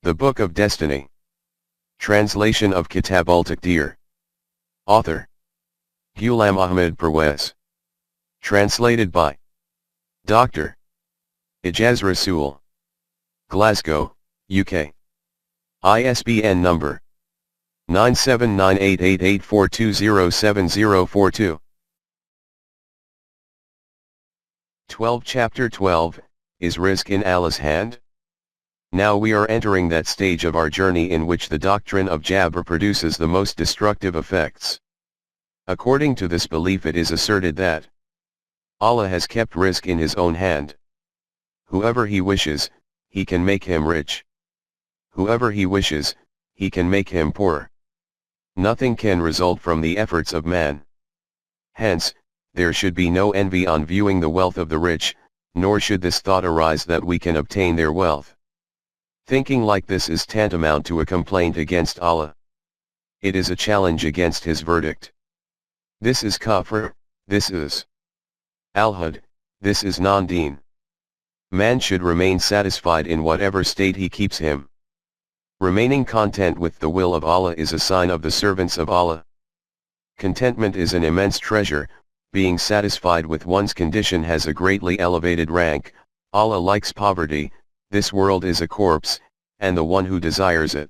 The Book of Destiny. Translation of Kitab-ul-Taqdeer. Author Ghulam Ahmed Parwez. Translated by Dr. Ejaz Rasool. Glasgow, UK. ISBN number 9798884207042. 12 Chapter 12, Is Rizq in Allah's Hand? Now we are entering that stage of our journey in which the doctrine of Jabr produces the most destructive effects. According to this belief, it is asserted that Allah has kept rizq in his own hand. Whoever he wishes, he can make him rich. Whoever he wishes, he can make him poor. Nothing can result from the efforts of man. Hence, there should be no envy on viewing the wealth of the rich, nor should this thought arise that we can obtain their wealth. Thinking like this is tantamount to a complaint against Allah. It is a challenge against his verdict. This is kafir, this is alhad, this is non-deen. Man should remain satisfied in whatever state he keeps him. Remaining content with the will of Allah is a sign of the servants of Allah. Contentment is an immense treasure. Being satisfied with one's condition has a greatly elevated rank. Allah likes poverty. This world is a corpse, and the one who desires it.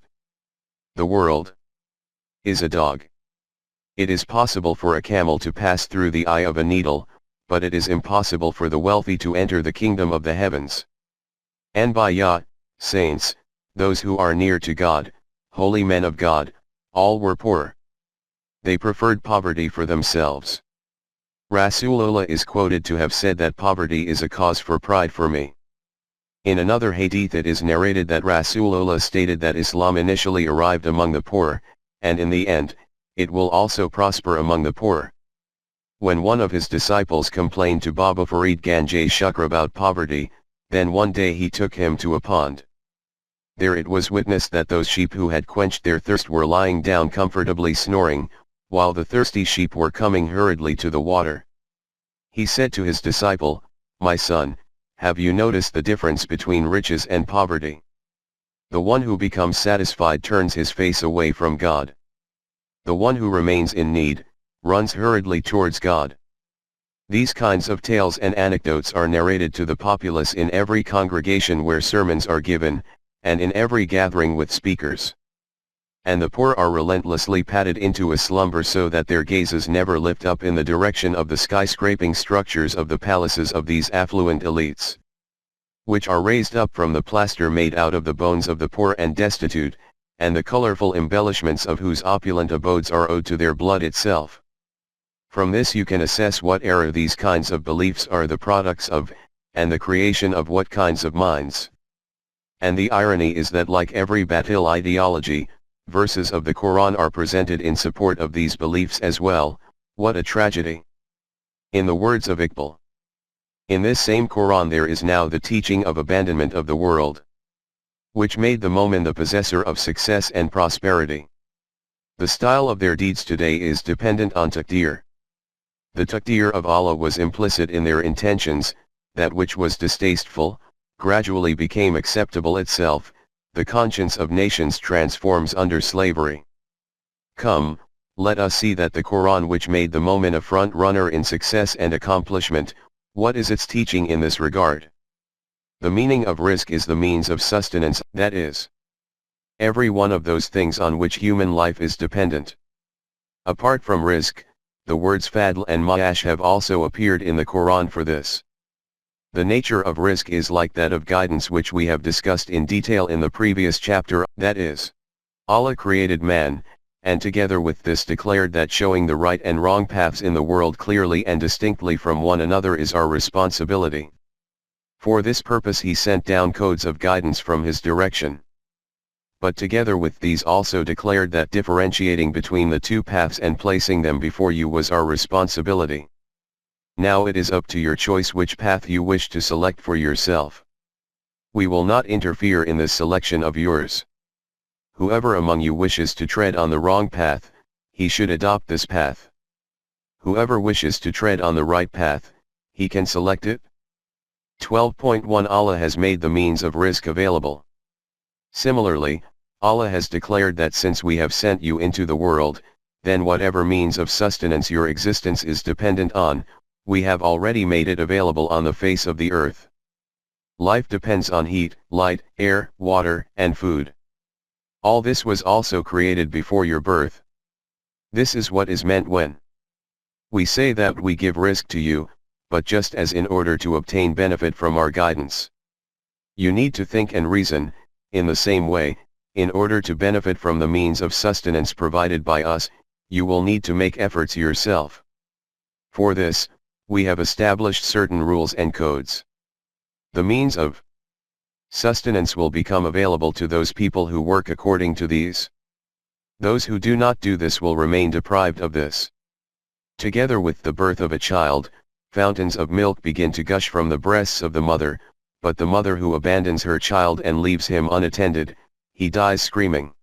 The world is a dog. It is possible for a camel to pass through the eye of a needle, but it is impossible for the wealthy to enter the kingdom of the heavens. Anbiya, saints, those who are near to God, holy men of God, all were poor. They preferred poverty for themselves. Rasulullah is quoted to have said that poverty is a cause for pride for me. In another hadith it is narrated that Rasulullah stated that Islam initially arrived among the poor, and in the end, it will also prosper among the poor. When one of his disciples complained to Baba Farid Ganj Shukr about poverty, then one day he took him to a pond. There it was witnessed that those sheep who had quenched their thirst were lying down comfortably snoring, while the thirsty sheep were coming hurriedly to the water. He said to his disciple, "My son, have you noticed the difference between riches and poverty? The one who becomes satisfied turns his face away from God. The one who remains in need, runs hurriedly towards God." These kinds of tales and anecdotes are narrated to the populace in every congregation where sermons are given, and in every gathering with speakers. And the poor are relentlessly patted into a slumber so that their gazes never lift up in the direction of the skyscraping structures of the palaces of these affluent elites, which are raised up from the plaster made out of the bones of the poor and destitute, and the colorful embellishments of whose opulent abodes are owed to their blood itself. From this you can assess what era these kinds of beliefs are the products of, and the creation of what kinds of minds. And the irony is that like every batil ideology, verses of the Quran are presented in support of these beliefs as well. What a tragedy! In the words of Iqbal, in this same Quran there is now the teaching of abandonment of the world, which made the mu'min the possessor of success and prosperity. The style of their deeds today is dependent on Taqdeer. The Taqdeer of Allah was implicit in their intentions. That which was distasteful, gradually became acceptable itself. The conscience of nations transforms under slavery. Come, let us see that the Quran, which made the mu'min a front runner in success and accomplishment, what is its teaching in this regard? The meaning of rizq is the means of sustenance, that is, every one of those things on which human life is dependent. Apart from rizq, the words fadl and ma'ash have also appeared in the Quran for this. The nature of rizq is like that of guidance, which we have discussed in detail in the previous chapter, that is, Allah created man, and together with this declared that showing the right and wrong paths in the world clearly and distinctly from one another is our responsibility. For this purpose he sent down codes of guidance from his direction. But together with these also declared that differentiating between the two paths and placing them before you was our responsibility. Now it is up to your choice which path you wish to select for yourself. We will not interfere in this selection of yours. Whoever among you wishes to tread on the wrong path, he should adopt this path. Whoever wishes to tread on the right path, he can select it. 12.1 Allah has made the means of rizq available. Similarly, Allah has declared that since we have sent you into the world, then whatever means of sustenance your existence is dependent on, we have already made it available on the face of the earth. Life depends on heat, light, air, water, and food. All this was also created before your birth. This is what is meant when we say that we give rizq to you, but just as in order to obtain benefit from our guidance, you need to think and reason. In the same way, in order to benefit from the means of sustenance provided by us, you will need to make efforts yourself. For this, we have established certain rules and codes. The means of sustenance will become available to those people who work according to these. Those who do not do this will remain deprived of this. Together with the birth of a child, fountains of milk begin to gush from the breasts of the mother, but the mother who abandons her child and leaves him unattended, he dies screaming.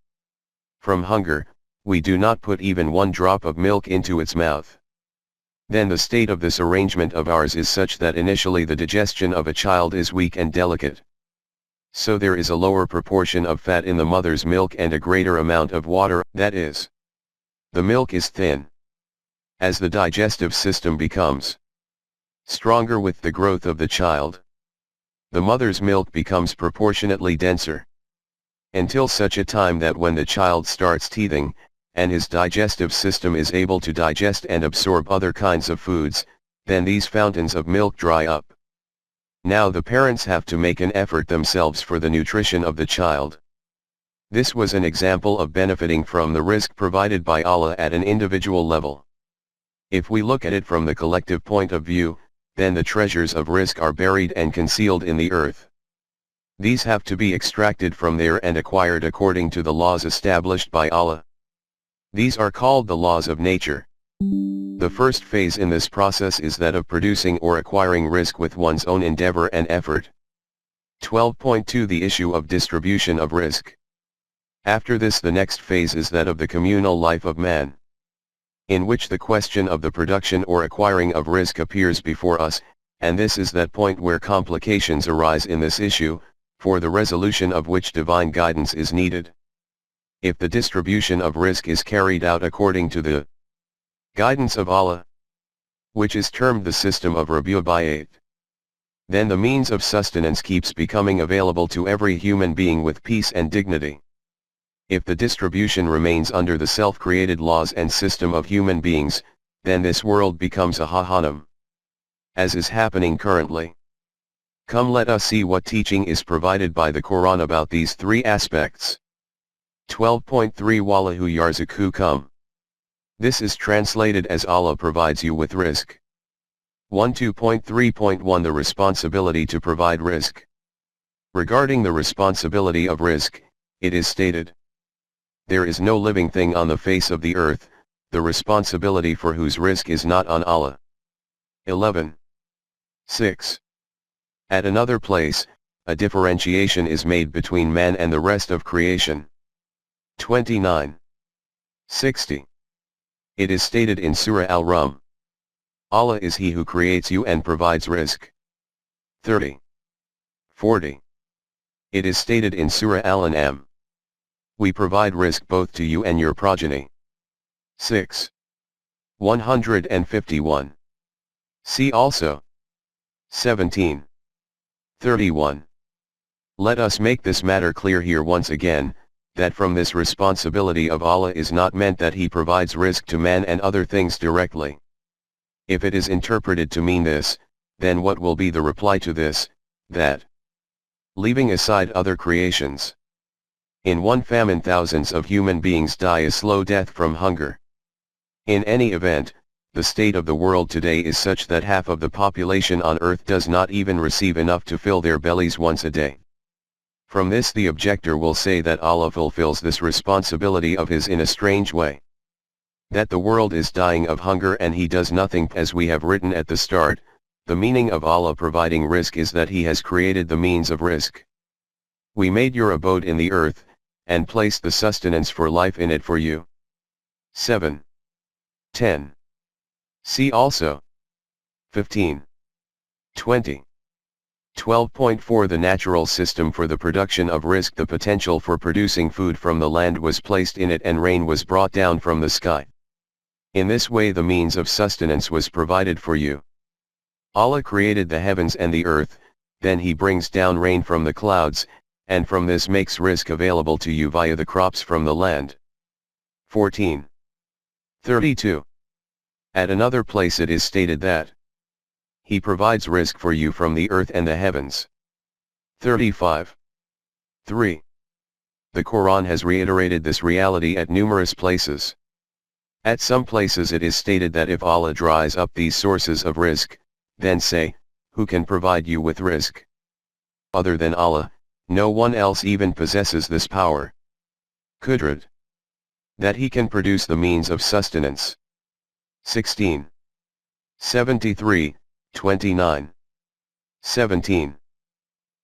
From hunger, we do not put even one drop of milk into its mouth. Then the state of this arrangement of ours is such that initially the digestion of a child is weak and delicate. So there is a lower proportion of fat in the mother's milk and a greater amount of water, that is, the milk is thin. As the digestive system becomes stronger with the growth of the child, the mother's milk becomes proportionately denser. Until such a time that when the child starts teething, and his digestive system is able to digest and absorb other kinds of foods, then these fountains of milk dry up. Now the parents have to make an effort themselves for the nutrition of the child. This was an example of benefiting from the rizq provided by Allah at an individual level. If we look at it from the collective point of view, then the treasures of rizq are buried and concealed in the earth. These have to be extracted from there and acquired according to the laws established by Allah. These are called the laws of nature. The first phase in this process is that of producing or acquiring rizq with one's own endeavor and effort. 12.2 The issue of distribution of rizq. After this, the next phase is that of the communal life of man, in which the question of the production or acquiring of rizq appears before us, and this is that point where complications arise in this issue, for the resolution of which divine guidance is needed. If the distribution of rizq is carried out according to the guidance of Allah, which is termed the system of Rabi'at, then the means of sustenance keeps becoming available to every human being with peace and dignity. If the distribution remains under the self-created laws and system of human beings, then this world becomes a Jahannam, as is happening currently. Come, let us see what teaching is provided by the Quran about these three aspects. 12.3 Wallahu yarzuqukum. This is translated as Allah provides you with rizq. 12.3.1 The responsibility to provide rizq. Regarding the responsibility of rizq, it is stated, there is no living thing on the face of the earth, the responsibility for whose rizq is not on Allah. 11.6. At another place, a differentiation is made between man and the rest of creation. 29.60. It is stated in Surah Al-Rum, Allah is He who creates you and provides rizq. 30.40. It is stated in Surah Al-An'am, we provide rizq both to you and your progeny. 6.151. See also 17.31. Let us make this matter clear here once again, that from this responsibility of Allah is not meant that He provides rizq to man and other things directly. If it is interpreted to mean this, then what will be the reply to this, that, leaving aside other creations, in one famine thousands of human beings die a slow death from hunger. In any event, the state of the world today is such that half of the population on earth does not even receive enough to fill their bellies once a day. From this the objector will say that Allah fulfills this responsibility of His in a strange way. That the world is dying of hunger and He does nothing. As we have written at the start, the meaning of Allah providing rizq is that He has created the means of rizq. We made your abode in the earth, and placed the sustenance for life in it for you. 7.10. See also 15.20. 12.4 The natural system for the production of risk. The potential for producing food from the land was placed in it and rain was brought down from the sky. In this way the means of sustenance was provided for you. Allah created the heavens and the earth, then He brings down rain from the clouds, and from this makes risk available to you via the crops from the land. 14:32. At another place it is stated that He provides risk for you from the earth and the heavens. 35:3. The Quran has reiterated this reality at numerous places. At some places it is stated that if Allah dries up these sources of risk, then say, who can provide you with risk? Other than Allah, no one else even possesses this power. Qudrat. That He can produce the means of sustenance. 16:73, 29. 17.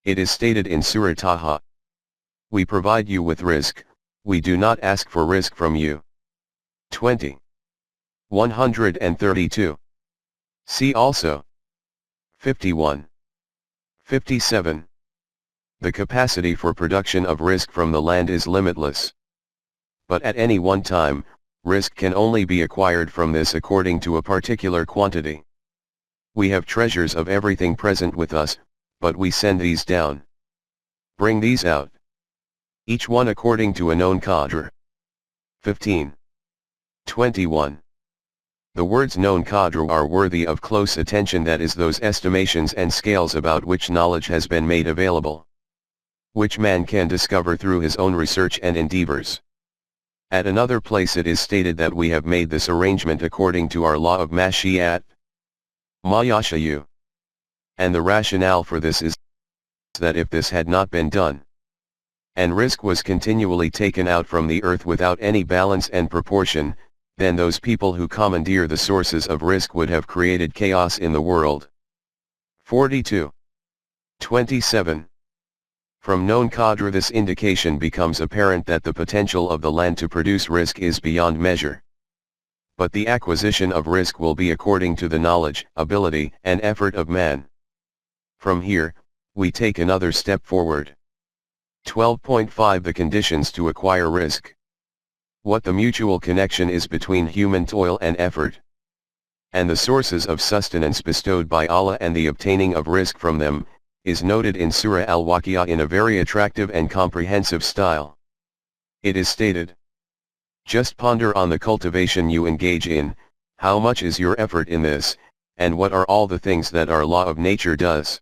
It is stated in Surah Taha. We provide you with risk, we do not ask for risk from you. 20. 132. See also. 51. 57. The capacity for production of risk from the land is limitless. But at any one time, risk can only be acquired from this according to a particular quantity. We have treasures of everything present with us, but we send these down. Bring these out. Each one according to a known qadr. 15. 21. The words known qadr are worthy of close attention, that is those estimations and scales about which knowledge has been made available, which man can discover through his own research and endeavors. At another place it is stated that we have made this arrangement according to our law of Mashi'at, Ma Yasha'u. And the rationale for this is that if this had not been done, and risk was continually taken out from the earth without any balance and proportion, then those people who commandeer the sources of risk would have created chaos in the world. 42:27. From known qadr this indication becomes apparent that the potential of the land to produce risk is beyond measure. But the acquisition of risk will be according to the knowledge, ability, and effort of man. From here, we take another step forward. 12.5 The conditions to acquire risk. What the mutual connection is between human toil and effort, and the sources of sustenance bestowed by Allah and the obtaining of risk from them, is noted in Surah Al-Waqi'ah in a very attractive and comprehensive style. It is stated, just ponder on the cultivation you engage in, how much is your effort in this, and what are all the things that our law of nature does.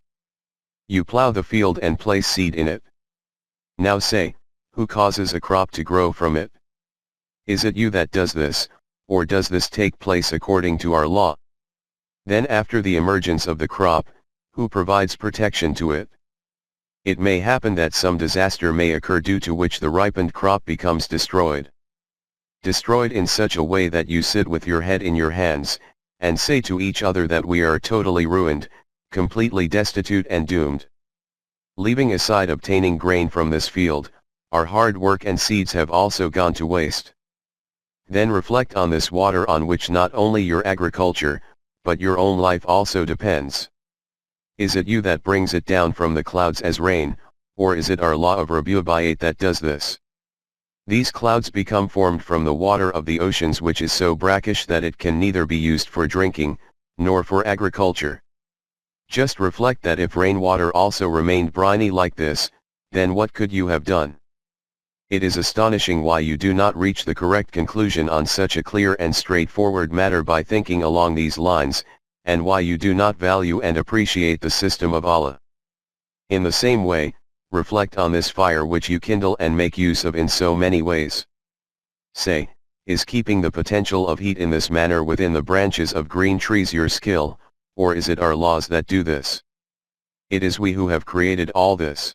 You plow the field and place seed in it. Now say, who causes a crop to grow from it? Is it you that does this, or does this take place according to our law? Then after the emergence of the crop, who provides protection to it? It may happen that some disaster may occur due to which the ripened crop becomes destroyed. Destroyed in such a way that you sit with your head in your hands, and say to each other that we are totally ruined, completely destitute and doomed. Leaving aside obtaining grain from this field, our hard work and seeds have also gone to waste. Then reflect on this water on which not only your agriculture, but your own life also depends. Is it you that brings it down from the clouds as rain, or is it our law of Rabu'bayat that does this? These clouds become formed from the water of the oceans, which is so brackish that it can neither be used for drinking, nor for agriculture. Just reflect that if rainwater also remained briny like this, then what could you have done? It is astonishing why you do not reach the correct conclusion on such a clear and straightforward matter by thinking along these lines, and why you do not value and appreciate the system of Allah. In the same way, reflect on this fire which you kindle and make use of in so many ways. Say, is keeping the potential of heat in this manner within the branches of green trees your skill, or is it our laws that do this? It is we who have created all this.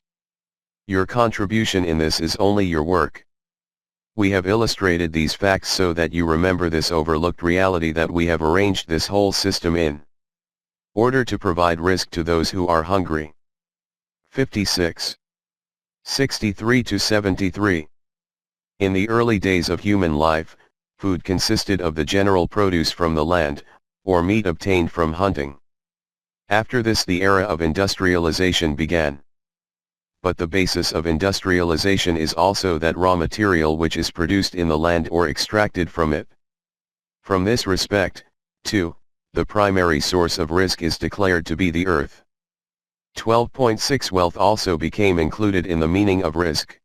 Your contribution in this is only your work. We have illustrated these facts so that you remember this overlooked reality that we have arranged this whole system in order to provide risk to those who are hungry. 56. 63-73. In the early days of human life, food consisted of the general produce from the land, or meat obtained from hunting. After this the era of industrialization began. But the basis of industrialization is also that raw material which is produced in the land or extracted from it. From this respect, too, the primary source of risk is declared to be the earth. 12.6 Wealth also became included in the meaning of risk.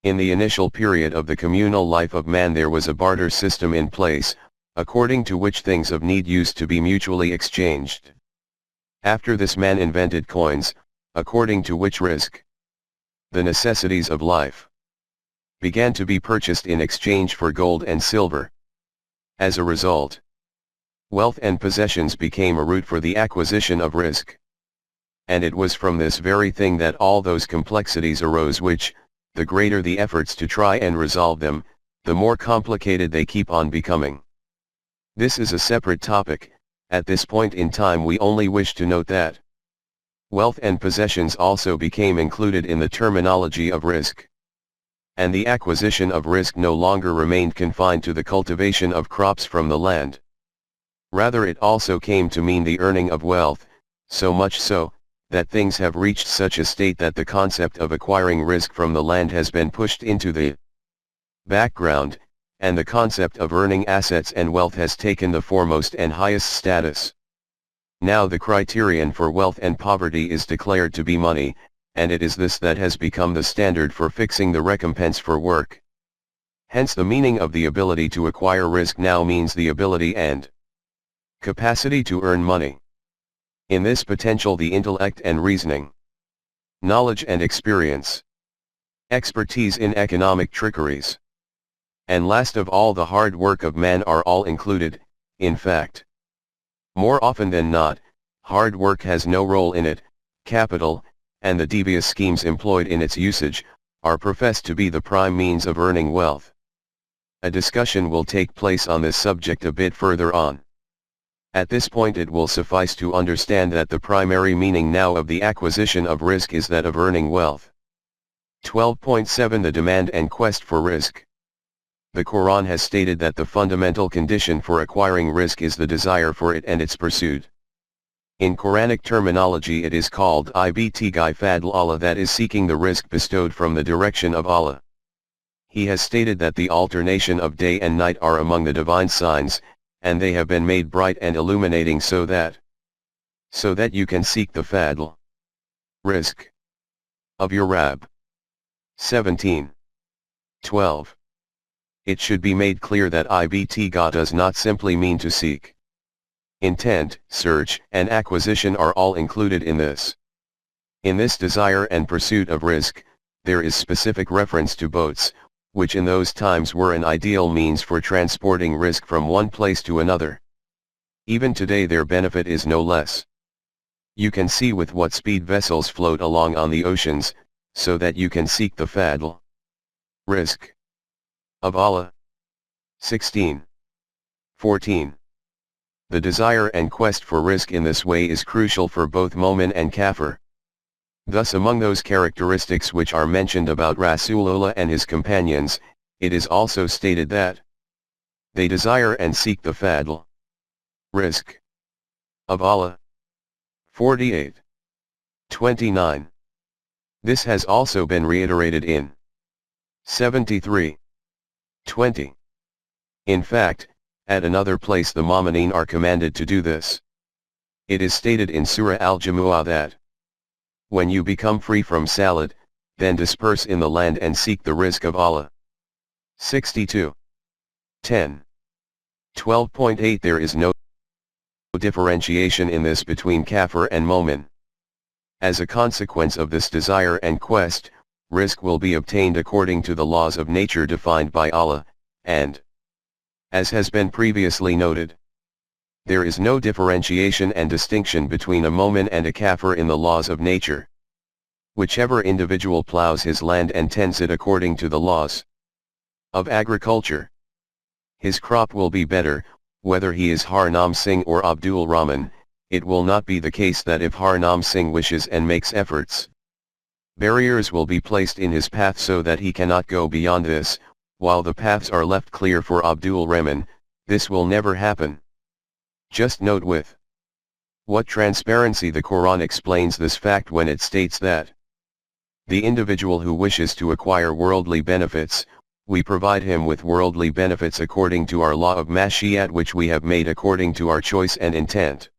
In the initial period of the communal life of man there was a barter system in place, according to which things of need used to be mutually exchanged. After this man invented coins, according to which risk, the necessities of life, began to be purchased in exchange for gold and silver. As a result, wealth and possessions became a route for the acquisition of risk. And it was from this very thing that all those complexities arose which, the greater the efforts to try and resolve them, the more complicated they keep on becoming. This is a separate topic. At this point in time we only wish to note that wealth and possessions also became included in the terminology of risk. And the acquisition of risk no longer remained confined to the cultivation of crops from the land. Rather it also came to mean the earning of wealth, so much so, that things have reached such a state that the concept of acquiring risk from the land has been pushed into the background, and the concept of earning assets and wealth has taken the foremost and highest status. Now the criterion for wealth and poverty is declared to be money, and it is this that has become the standard for fixing the recompense for work. Hence the meaning of the ability to acquire risk now means the ability and capacity to earn money. In this potential the intellect and reasoning, knowledge and experience, expertise in economic trickeries, and last of all the hard work of man are all included. In fact, more often than not, hard work has no role in it. Capital, and the devious schemes employed in its usage, are professed to be the prime means of earning wealth. A discussion will take place on this subject a bit further on. At this point it will suffice to understand that the primary meaning now of the acquisition of risk is that of earning wealth. 12.7 The demand and quest for risk. The Quran has stated that the fundamental condition for acquiring risk is the desire for it and its pursuit. In Quranic terminology it is called ibtighi fadl Allah, that is seeking the risk bestowed from the direction of Allah. He has stated that the alternation of day and night are among the divine signs, and they have been made bright and illuminating so that you can seek the fadl, risk, of your Rabb. 17:12. It should be made clear that ibtigha does not simply mean to seek. Intent, search, and acquisition are all included in this. In this desire and pursuit of risk, there is specific reference to boats, which in those times were an ideal means for transporting risk from one place to another. Even today their benefit is no less. You can see with what speed vessels float along on the oceans, so that you can seek the fadl, risk, of Allah. 16:14. The desire and quest for risk in this way is crucial for both Momin and Kafir. Thus among those characteristics which are mentioned about Rasulullah and his companions, it is also stated that they desire and seek the fadl, risk, of Allah. 48:29. This has also been reiterated in 73:20. In fact, at another place the Mu'mineen are commanded to do this. It is stated in Surah Al-Jumu'ah that when you become free from salat, then disperse in the land and seek the risk of Allah. 62:10. 12.8 There is no differentiation in this between Kafir and Momin. As a consequence of this desire and quest, risk will be obtained according to the laws of nature defined by Allah, and, as has been previously noted, there is no differentiation and distinction between a Momin and a Kafir in the laws of nature. Whichever individual plows his land and tends it according to the laws of agriculture, his crop will be better. Whether he is Har Nam Singh or Abdul Rahman, it will not be the case that if Har Nam Singh wishes and makes efforts, barriers will be placed in his path so that he cannot go beyond this, while the paths are left clear for Abdul Rahman. This will never happen. Just note with What transparency! The Quran explains this fact when it states that the individual who wishes to acquire worldly benefits, we provide him with worldly benefits according to our law of Mashiat, which we have made according to our choice and intent.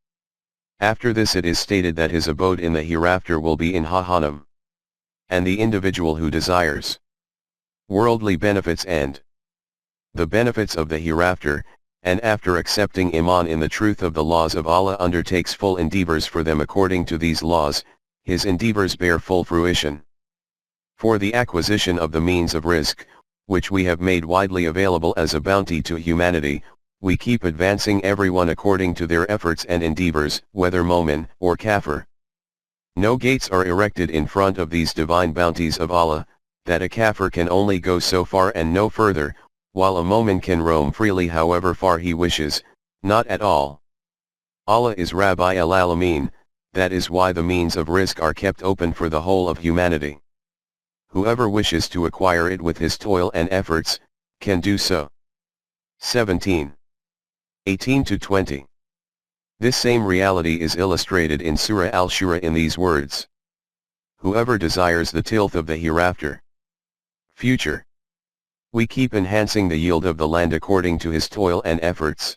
After this it is stated that his abode in the hereafter will be in Jahannam. And the individual who desires worldly benefits and the benefits of the hereafter, and after accepting Iman in the truth of the laws of Allah undertakes full endeavors for them according to these laws, his endeavors bear full fruition. For the acquisition of the means of rizq, which we have made widely available as a bounty to humanity, we keep advancing everyone according to their efforts and endeavors, whether Momin or Kafir. No gates are erected in front of these divine bounties of Allah, that a Kafir can only go so far and no further, while a Momin can roam freely however far he wishes, not at all. Allah is Rabbi al-Alamin, that is why the means of rizq are kept open for the whole of humanity. Whoever wishes to acquire it with his toil and efforts, can do so. 17. 18-20. This same reality is illustrated in Surah Al-Shura in these words. Whoever desires the tilth of the hereafter. Future. We keep enhancing the yield of the land according to his toil and efforts.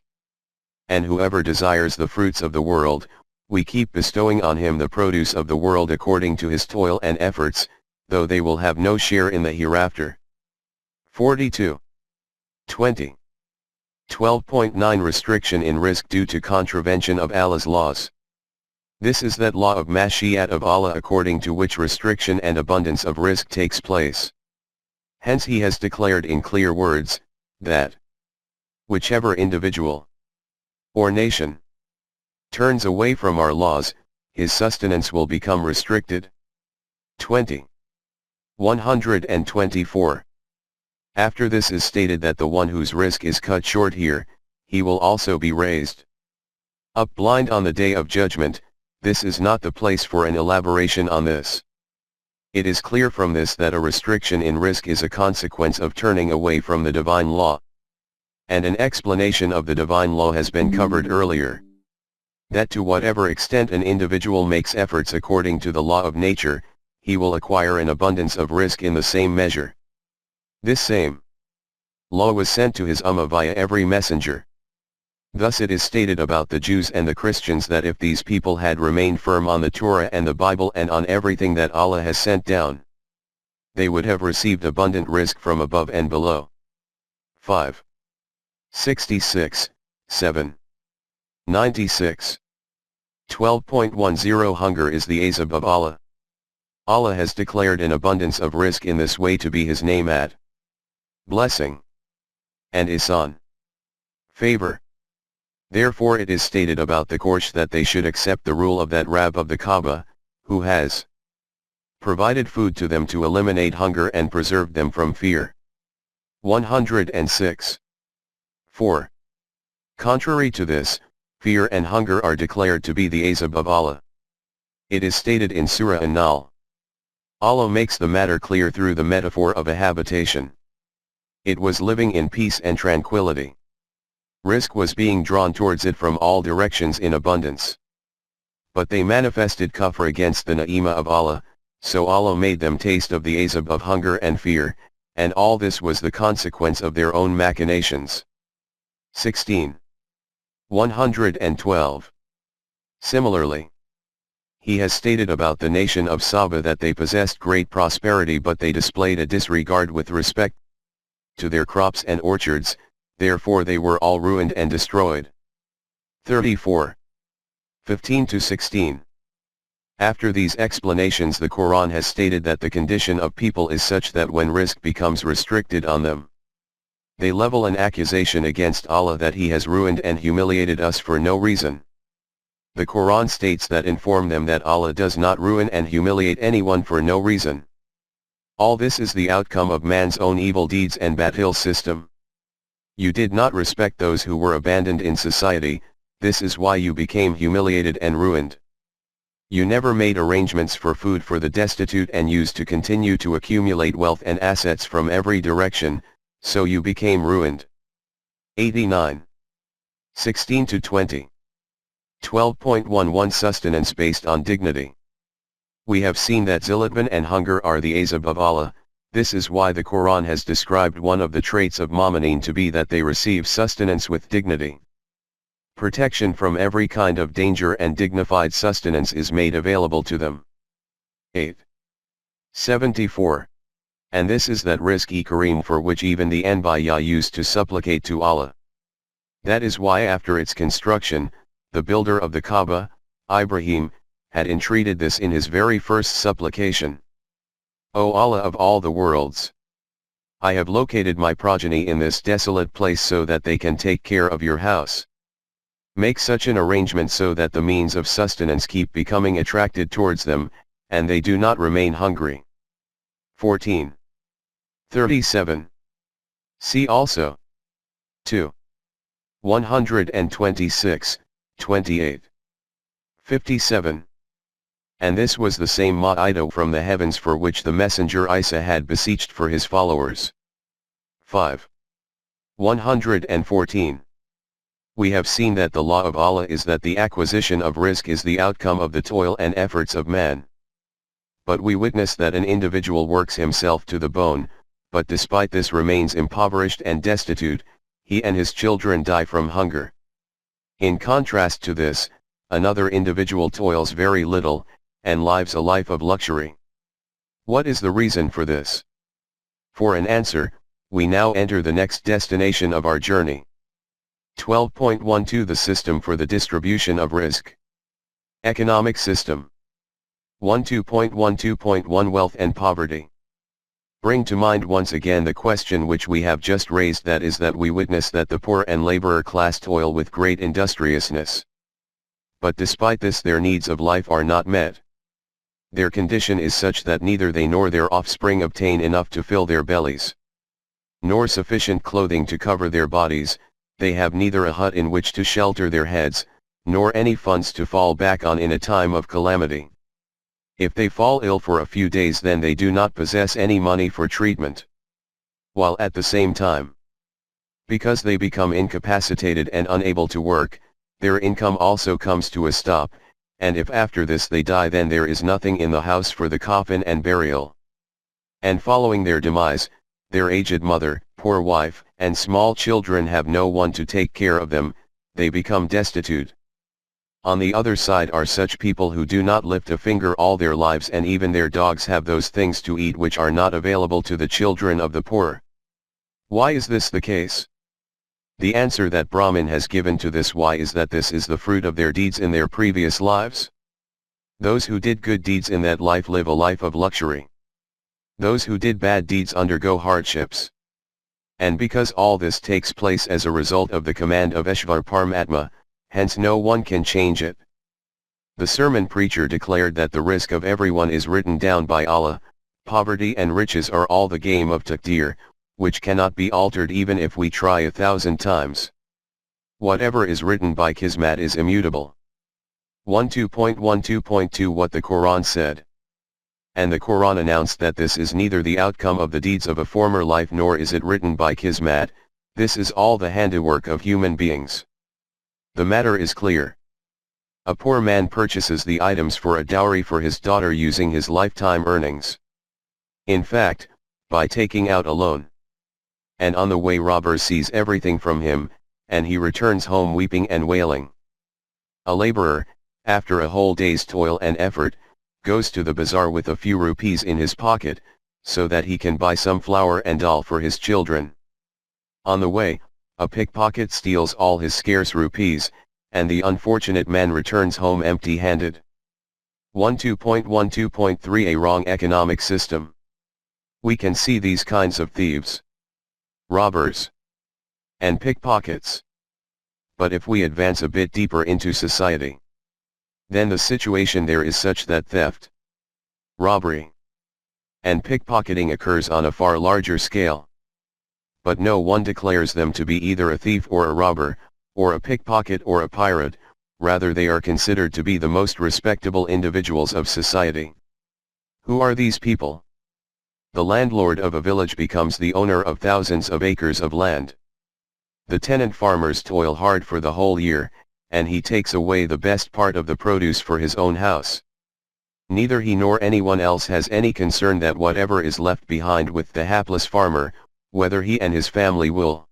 And whoever desires the fruits of the world, we keep bestowing on him the produce of the world according to his toil and efforts, though they will have no share in the hereafter. 42. 20. 12.9 Restriction in rizq due to contravention of Allah's laws. This is that law of Mashiat of Allah according to which restriction and abundance of rizq takes place. Hence he has declared in clear words, that whichever individual or nation turns away from our laws, his sustenance will become restricted. 20. 124. After this is stated that the one whose rizq is cut short here, he will also be raised up blind on the day of judgment. This is not the place for an elaboration on this. It is clear from this that a restriction in rizq is a consequence of turning away from the divine law. And an explanation of the divine law has been covered earlier. That to whatever extent an individual makes efforts according to the law of nature, he will acquire an abundance of rizq in the same measure. This same law was sent to his ummah via every messenger. Thus it is stated about the Jews and the Christians that if these people had remained firm on the Torah and the Bible and on everything that Allah has sent down, they would have received abundant rizq from above and below. 5. 66, 7. 96. 12.10 Hunger is the azab of Allah. Allah has declared an abundance of rizq in this way to be his name at blessing and ihsan, favor. Therefore it is stated about the Quraysh that they should accept the rule of that Rabb of the Kaaba, who has provided food to them to eliminate hunger and preserved them from fear. 106. 4. Contrary to this, fear and hunger are declared to be the azab of Allah. It is stated in Surah An-Nahl. Allah makes the matter clear through the metaphor of a habitation. It was living in peace and tranquility. Rizq was being drawn towards it from all directions in abundance. But they manifested kufr against the na'imah of Allah, so Allah made them taste of the azab of hunger and fear, and all this was the consequence of their own machinations. 16. 112. Similarly, he has stated about the nation of Saba that they possessed great prosperity but they displayed a disregard with respect to their crops and orchards, therefore they were all ruined and destroyed. 34. 15-16. After these explanations the Quran has stated that the condition of people is such that when rizq becomes restricted on them, they level an accusation against Allah that he has ruined and humiliated us for no reason. The Quran states that inform them that Allah does not ruin and humiliate anyone for no reason. All this is the outcome of man's own evil deeds and batil system. You did not respect those who were abandoned in society, this is why you became humiliated and ruined. You never made arrangements for food for the destitute and used to continue to accumulate wealth and assets from every direction, so you became ruined. 89. 16-20. 12.11 Sustenance based on dignity. We have seen that zillatman and hunger are the azab of Allah. This is why the Quran has described one of the traits of Mu'mineen to be that they receive sustenance with dignity. Protection from every kind of danger and dignified sustenance is made available to them. 8. 74. And this is that rizq-e-kareem for which even the Anbiya used to supplicate to Allah. That is why after its construction, the builder of the Kaaba, Ibrahim, had entreated this in his very first supplication. O Allah of all the worlds! I have located my progeny in this desolate place so that they can take care of your house. Make such an arrangement so that the means of sustenance keep becoming attracted towards them, and they do not remain hungry. 14. 37. See also 2. 126, 28. 57. And this was the same Ma'idah from the heavens for which the messenger Isa had beseeched for his followers. 5. 114. We have seen that the law of Allah is that the acquisition of rizq is the outcome of the toil and efforts of man. But we witness that an individual works himself to the bone, but despite this remains impoverished and destitute, he and his children die from hunger. In contrast to this, another individual toils very little, and lives a life of luxury. What is the reason for this? For an answer, we now enter the next destination of our journey. 12.12 The system for the distribution of rizq. Economic system. 12.12.1 Wealth and poverty. Bring to mind once again the question which we have just raised, that is that we witness that the poor and laborer class toil with great industriousness. But despite this their needs of life are not met. Their condition is such that neither they nor their offspring obtain enough to fill their bellies, nor sufficient clothing to cover their bodies. They have neither a hut in which to shelter their heads, nor any funds to fall back on in a time of calamity. If they fall ill for a few days, then they do not possess any money for treatment. While at the same time, because they become incapacitated and unable to work, their income also comes to a stop, and if after this they die, then there is nothing in the house for the coffin and burial. And following their demise, their aged mother, poor wife, and small children have no one to take care of them, they become destitute. On the other side are such people who do not lift a finger all their lives, and even their dogs have those things to eat which are not available to the children of the poor. Why is this the case? The answer that Brahman has given to this why is that this is the fruit of their deeds in their previous lives. Those who did good deeds in that life live a life of luxury. Those who did bad deeds undergo hardships. And because all this takes place as a result of the command of Eshvar Paramatma, hence no one can change it. The sermon preacher declared that the rizq of everyone is written down by Allah. Poverty and riches are all the game of Taqdeer, which cannot be altered even if we try 1,000 times. Whatever is written by Kismat is immutable. 12.12.2 What the Quran said. And the Quran announced that this is neither the outcome of the deeds of a former life nor is it written by Kismat, this is all the handiwork of human beings. The matter is clear. A poor man purchases the items for a dowry for his daughter using his lifetime earnings. In fact, by taking out a loan. And on the way robbers seize everything from him, and he returns home weeping and wailing. A laborer, after a whole day's toil and effort, goes to the bazaar with a few rupees in his pocket, so that he can buy some flour and dal for his children. On the way, a pickpocket steals all his scarce rupees, and the unfortunate man returns home empty-handed. 12.12.3 A wrong economic system. We can see these kinds of thieves, robbers, and pickpockets. But if we advance a bit deeper into society, then the situation there is such that theft, robbery, and pickpocketing occurs on a far larger scale. But no one declares them to be either a thief or a robber, or a pickpocket or a pirate, rather they are considered to be the most respectable individuals of society. Who are these people? The landlord of a village becomes the owner of thousands of acres of land. The tenant farmers toil hard for the whole year, and he takes away the best part of the produce for his own house. Neither he nor anyone else has any concern that whatever is left behind with the hapless farmer, whether he and his family will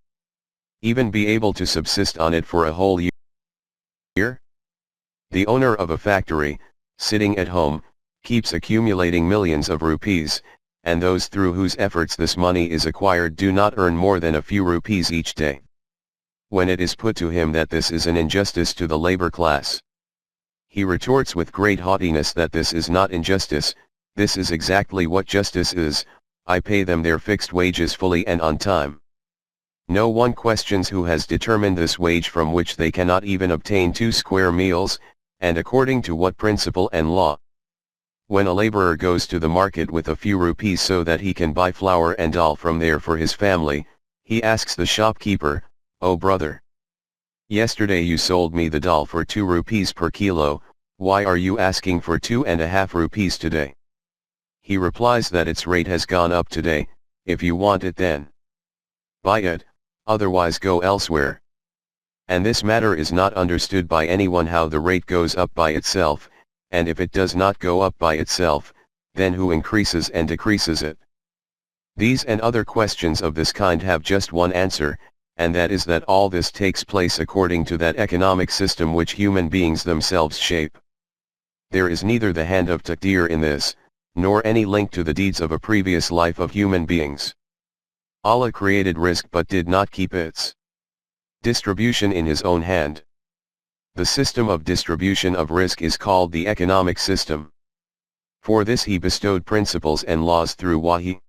even be able to subsist on it for a whole year. The owner of a factory, sitting at home, keeps accumulating millions of rupees, and those through whose efforts this money is acquired do not earn more than a few rupees each day. When it is put to him that this is an injustice to the labor class, he retorts with great haughtiness that this is not injustice, this is exactly what justice is, I pay them their fixed wages fully and on time. No one questions who has determined this wage from which they cannot even obtain 2 square meals, and according to what principle and law. When a laborer goes to the market with a few rupees so that he can buy flour and dal from there for his family, he asks the shopkeeper, "Oh brother, yesterday you sold me the dal for 2 rupees per kilo, why are you asking for 2.5 rupees today?" He replies that its rate has gone up today, if you want it then buy it, otherwise go elsewhere. And this matter is not understood by anyone how the rate goes up by itself, and if it does not go up by itself, then who increases and decreases it? These and other questions of this kind have just one answer, and that is that all this takes place according to that economic system which human beings themselves shape. There is neither the hand of Taqdeer in this, nor any link to the deeds of a previous life of human beings. Allah created rizq but did not keep its distribution in his own hand. The system of distribution of rizq is called the economic system. For this he bestowed principles and laws through wahi,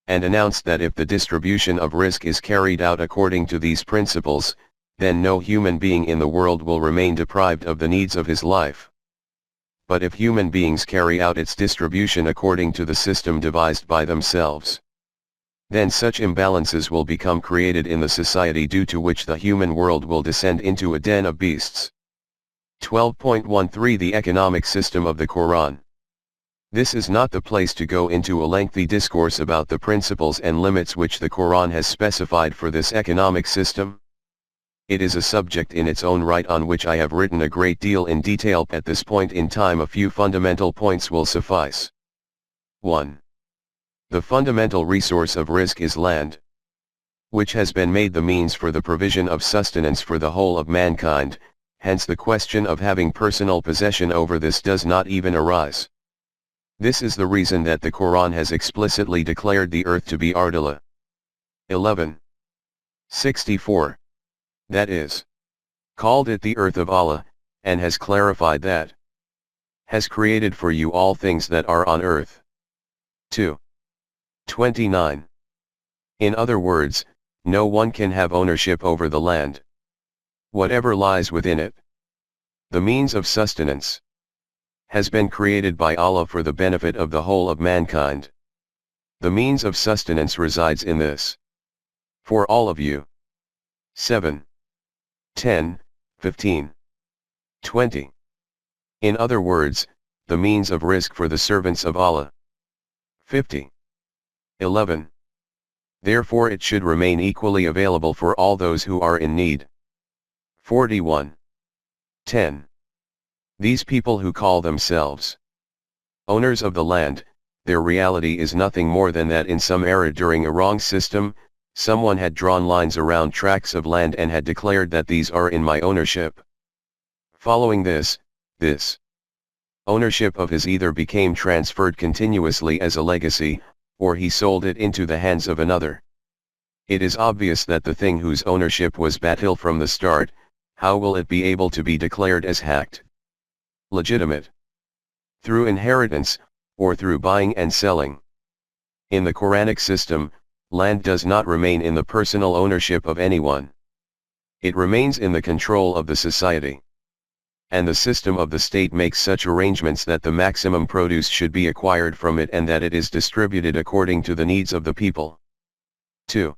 and announced that if the distribution of rizq is carried out according to these principles, then no human being in the world will remain deprived of the needs of his life. But if human beings carry out its distribution according to the system devised by themselves, then such imbalances will become created in the society due to which the human world will descend into a den of beasts. 12.13 The economic system of the Quran. This is not the place to go into a lengthy discourse about the principles and limits which the Quran has specified for this economic system. It is a subject in its own right on which I have written a great deal in detail. At this point in time a few fundamental points will suffice. 1. The fundamental resource of rizq is land, which has been made the means for the provision of sustenance for the whole of mankind, hence the question of having personal possession over this does not even arise. This is the reason that the Quran has explicitly declared the earth to be Ardullah. 11:64. That is, called it the earth of Allah, and has clarified that has created for you all things that are on earth. 2:29. In other words, no one can have ownership over the land. Whatever lies within it, the means of sustenance, has been created by Allah for the benefit of the whole of mankind. The means of sustenance resides in this for all of you. 7, 10, 15, 20. In other words, the means of rizq for the servants of Allah. 50. 11. Therefore it should remain equally available for all those who are in need. 41. 10. These people who call themselves owners of the land, their reality is nothing more than that in some era during a wrong system, someone had drawn lines around tracts of land and had declared that these are in my ownership. Following this ownership of his either became transferred continuously as a legacy, or he sold it into the hands of another. It is obvious that the thing whose ownership was batil from the start, how will it be able to be declared as hacked legitimate? Through inheritance, or through buying and selling. In the Quranic system, land does not remain in the personal ownership of anyone. It remains in the control of the society. And the system of the state makes such arrangements that the maximum produce should be acquired from it and that it is distributed according to the needs of the people. 2.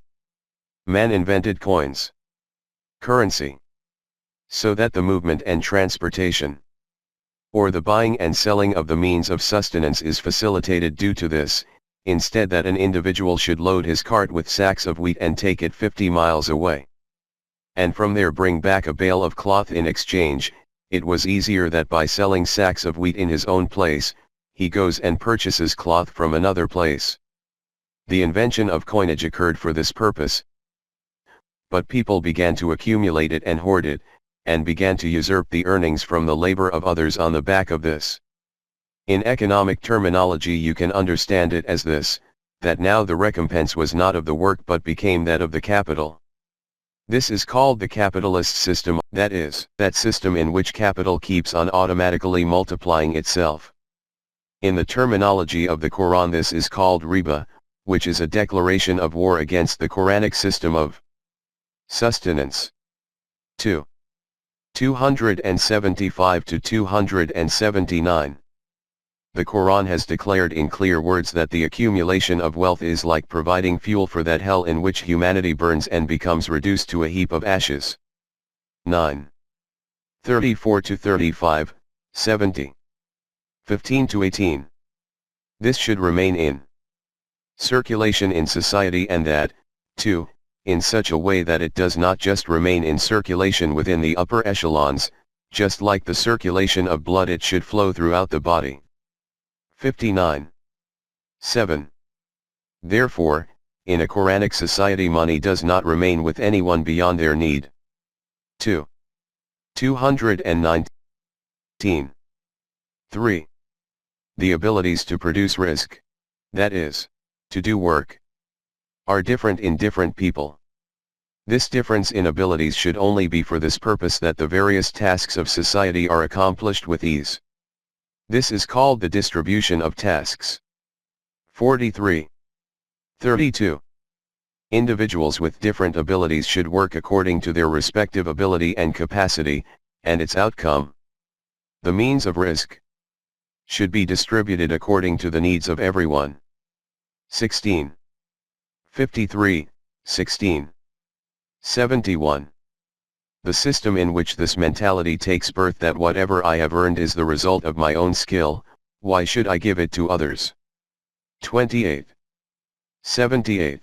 Man invented coins, currency, so that the movement and transportation, or the buying and selling of the means of sustenance is facilitated due to this, instead that an individual should load his cart with sacks of wheat and take it 50 miles away, and from there bring back a bale of cloth in exchange. It was easier that by selling sacks of wheat in his own place, he goes and purchases cloth from another place. The invention of coinage occurred for this purpose, but people began to accumulate it and hoard it, and began to usurp the earnings from the labor of others on the back of this. In economic terminology you can understand it as this, that now the recompense was not of the work but became that of the capital. This is called the capitalist system, that is, that system in which capital keeps on automatically multiplying itself. In the terminology of the Quran this is called riba, which is a declaration of war against the Quranic system of sustenance. 275 to 279. The Quran has declared in clear words that the accumulation of wealth is like providing fuel for that hell in which humanity burns and becomes reduced to a heap of ashes. 9. 34 to 35, 70. 15 to 18. This should remain in circulation in society, and that, too, in such a way that it does not just remain in circulation within the upper echelons, just like the circulation of blood it should flow throughout the body. 59. 7. Therefore, in a Quranic society money does not remain with anyone beyond their need. 219. 3. The abilities to produce rizq, that is, to do work, are different in different people. This difference in abilities should only be for this purpose, that the various tasks of society are accomplished with ease. This is called the distribution of tasks. 43. 32. Individuals with different abilities should work according to their respective ability and capacity, and its outcome, the means of rizq, should be distributed according to the needs of everyone. 16. 53, 16. 71. The system in which this mentality takes birth, that whatever I have earned is the result of my own skill, why should I give it to others? 28. 78.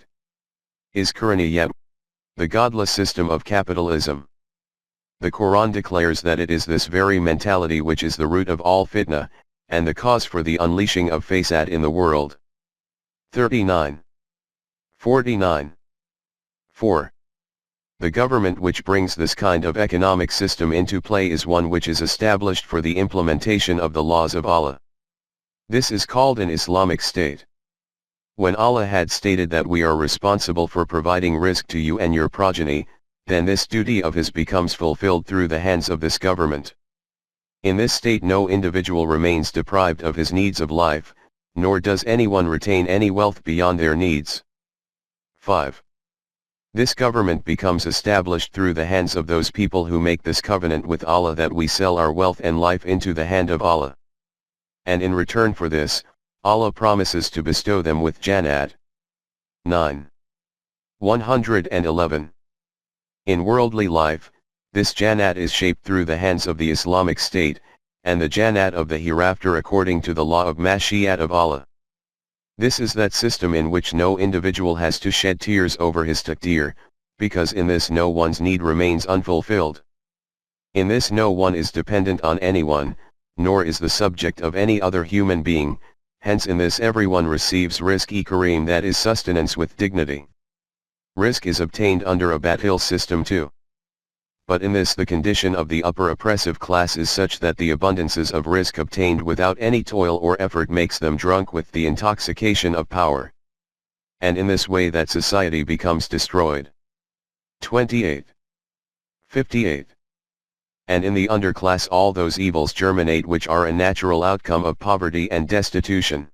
Is Quraniyat, the godless system of capitalism. The Quran declares that it is this very mentality which is the root of all fitna, and the cause for the unleashing of fasad in the world. 39. 49. 4. The government which brings this kind of economic system into play is one which is established for the implementation of the laws of Allah. This is called an Islamic state. When Allah had stated that we are responsible for providing rizq to you and your progeny, then this duty of His becomes fulfilled through the hands of this government. In this state no individual remains deprived of his needs of life, nor does anyone retain any wealth beyond their needs. 5. This government becomes established through the hands of those people who make this covenant with Allah, that we sell our wealth and life into the hand of Allah. And in return for this, Allah promises to bestow them with Jannat. 9. 111. In worldly life, this Jannat is shaped through the hands of the Islamic State, and the Jannat of the hereafter according to the law of Mashiat of Allah. This is that system in which no individual has to shed tears over his taqdeer, because in this no one's need remains unfulfilled. In this no one is dependent on anyone, nor is the subject of any other human being, hence in this everyone receives rizq-e kareem, that is sustenance with dignity. Rizq is obtained under a batil system too. But in this the condition of the upper oppressive class is such that the abundances of rizq obtained without any toil or effort makes them drunk with the intoxication of power. And in this way that society becomes destroyed. 28. 58. And in the underclass all those evils germinate which are a natural outcome of poverty and destitution.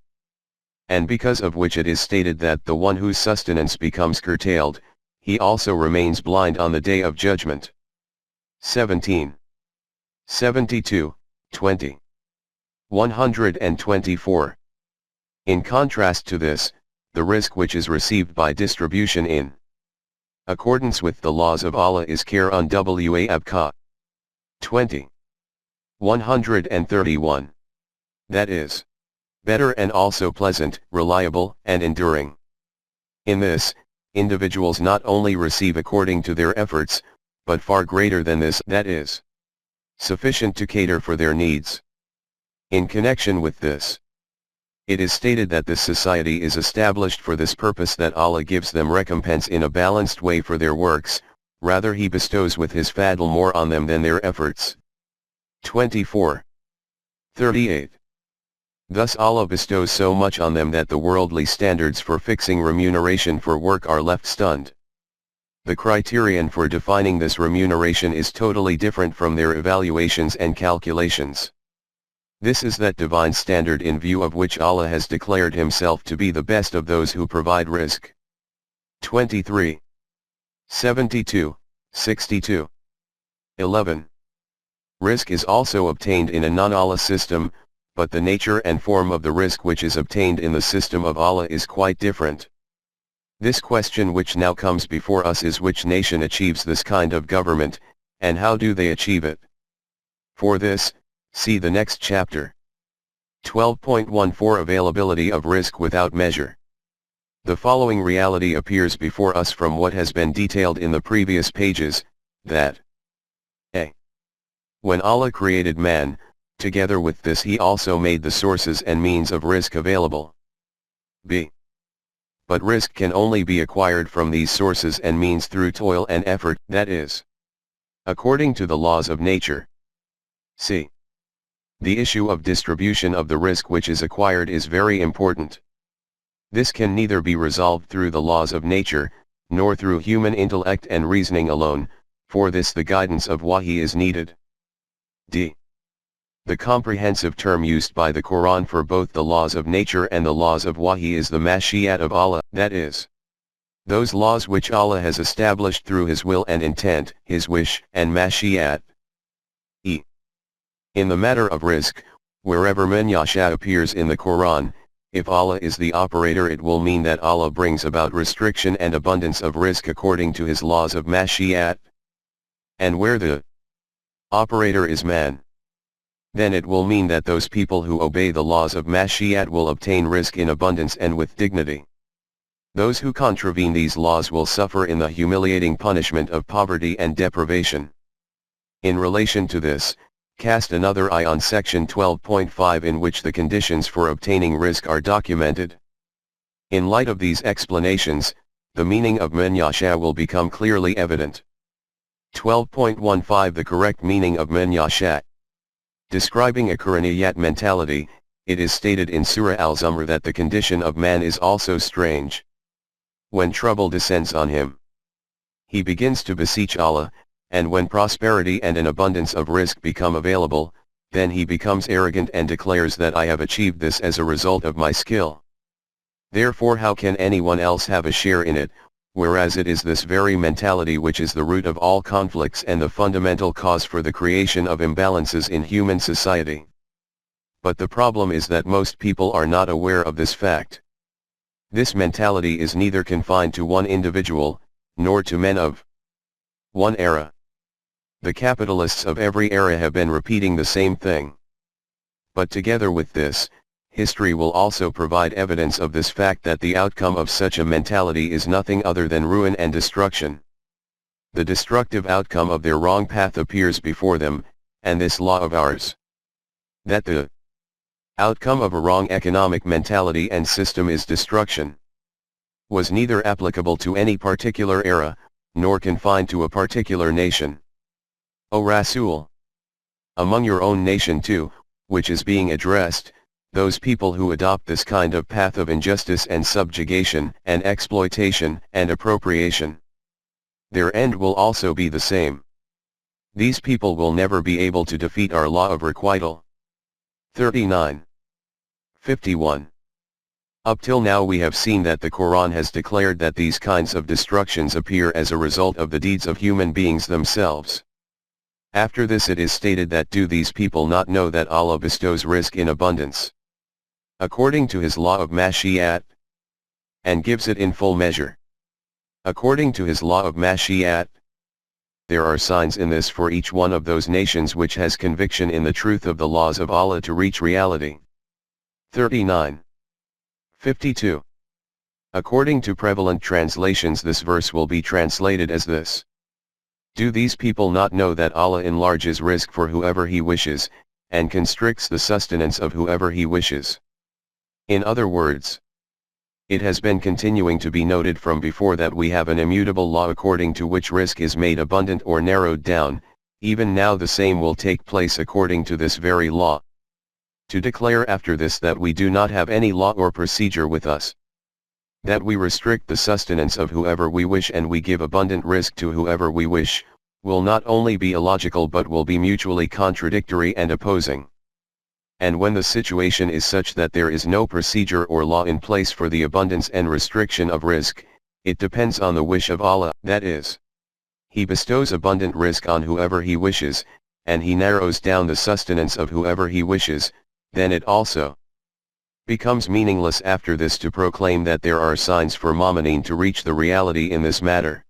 And because of which it is stated that the one whose sustenance becomes curtailed, he also remains blind on the day of judgment. 17. 72, 20. 124. In contrast to this, the rizq which is received by distribution in accordance with the laws of Allah is khairun wa abqa. 20. 131. That is, better and also pleasant, reliable and enduring. In this, individuals not only receive according to their efforts, but far greater than this, that is, sufficient to cater for their needs. In connection with this, it is stated that this society is established for this purpose, that Allah gives them recompense in a balanced way for their works, rather He bestows with His fadl more on them than their efforts. 24. 38. Thus Allah bestows so much on them that the worldly standards for fixing remuneration for work are left stunned. The criterion for defining this remuneration is totally different from their evaluations and calculations. This is that divine standard in view of which Allah has declared Himself to be the best of those who provide rizq. 23. 72, 62. 11. Rizq is also obtained in a non-Allah system, but the nature and form of the rizq which is obtained in the system of Allah is quite different. This question which now comes before us is, which nation achieves this kind of government, and how do they achieve it? For this, see the next chapter. 12.14 Availability of rizq without measure. The following reality appears before us from what has been detailed in the previous pages, that a. When Allah created man, together with this He also made the sources and means of rizq available. b. But rizq can only be acquired from these sources and means through toil and effort, that is, according to the laws of nature. c. The issue of distribution of the rizq which is acquired is very important. This can neither be resolved through the laws of nature, nor through human intellect and reasoning alone, for this the guidance of wahi is needed. d. The comprehensive term used by the Quran for both the laws of nature and the laws of wahi is the mashiat of Allah, that is, those laws which Allah has established through His will and intent, His wish and mashiat. e. In the matter of rizq, wherever man yasha appears in the Quran, if Allah is the operator it will mean that Allah brings about restriction and abundance of rizq according to His laws of mashiat. And where the operator is man, then it will mean that those people who obey the laws of mashiat will obtain rizq in abundance and with dignity. Those who contravene these laws will suffer in the humiliating punishment of poverty and deprivation. In relation to this, cast another eye on section 12.5 in which the conditions for obtaining rizq are documented. In light of these explanations, the meaning of man yasha will become clearly evident. 12.15 The correct meaning of man yasha. Describing a Quraniyat mentality, it is stated in Surah Al-Zumar that the condition of man is also strange. When trouble descends on him, he begins to beseech Allah, and when prosperity and an abundance of rizq become available, then he becomes arrogant and declares that I have achieved this as a result of my skill. Therefore how can anyone else have a share in it, whereas it is this very mentality which is the root of all conflicts and the fundamental cause for the creation of imbalances in human society. But the problem is that most people are not aware of this fact. This mentality is neither confined to one individual, nor to men of one era. The capitalists of every era have been repeating the same thing. But together with this, history will also provide evidence of this fact that the outcome of such a mentality is nothing other than ruin and destruction. The destructive outcome of their wrong path appears before them, and this law of ours, that the outcome of a wrong economic mentality and system is destruction, was neither applicable to any particular era, nor confined to a particular nation. O Rasool! Among your own nation too, which is being addressed, those people who adopt this kind of path of injustice and subjugation and exploitation and appropriation, their end will also be the same. These people will never be able to defeat our law of requital. 39. 51. Up till now we have seen that the Quran has declared that these kinds of destructions appear as a result of the deeds of human beings themselves. After this it is stated that do these people not know that Allah bestows rizq in abundance, according to His law of mashiat, and gives it in full measure, according to His law of mashiat. There are signs in this for each one of those nations which has conviction in the truth of the laws of Allah to reach reality. 39. 52. According to prevalent translations this verse will be translated as this: Do these people not know that Allah enlarges risk for whoever He wishes, and constricts the sustenance of whoever He wishes? In other words, it has been continuing to be noted from before that we have an immutable law according to which risk is made abundant or narrowed down. Even now the same will take place according to this very law. To declare after this that we do not have any law or procedure with us, that we restrict the sustenance of whoever we wish and we give abundant risk to whoever we wish, will not only be illogical but will be mutually contradictory and opposing. And when the situation is such that there is no procedure or law in place for the abundance and restriction of risk, it depends on the wish of Allah, that is, He bestows abundant risk on whoever He wishes, and He narrows down the sustenance of whoever He wishes, then it also becomes meaningless after this to proclaim that there are signs for Mu'mineen to reach the reality in this matter.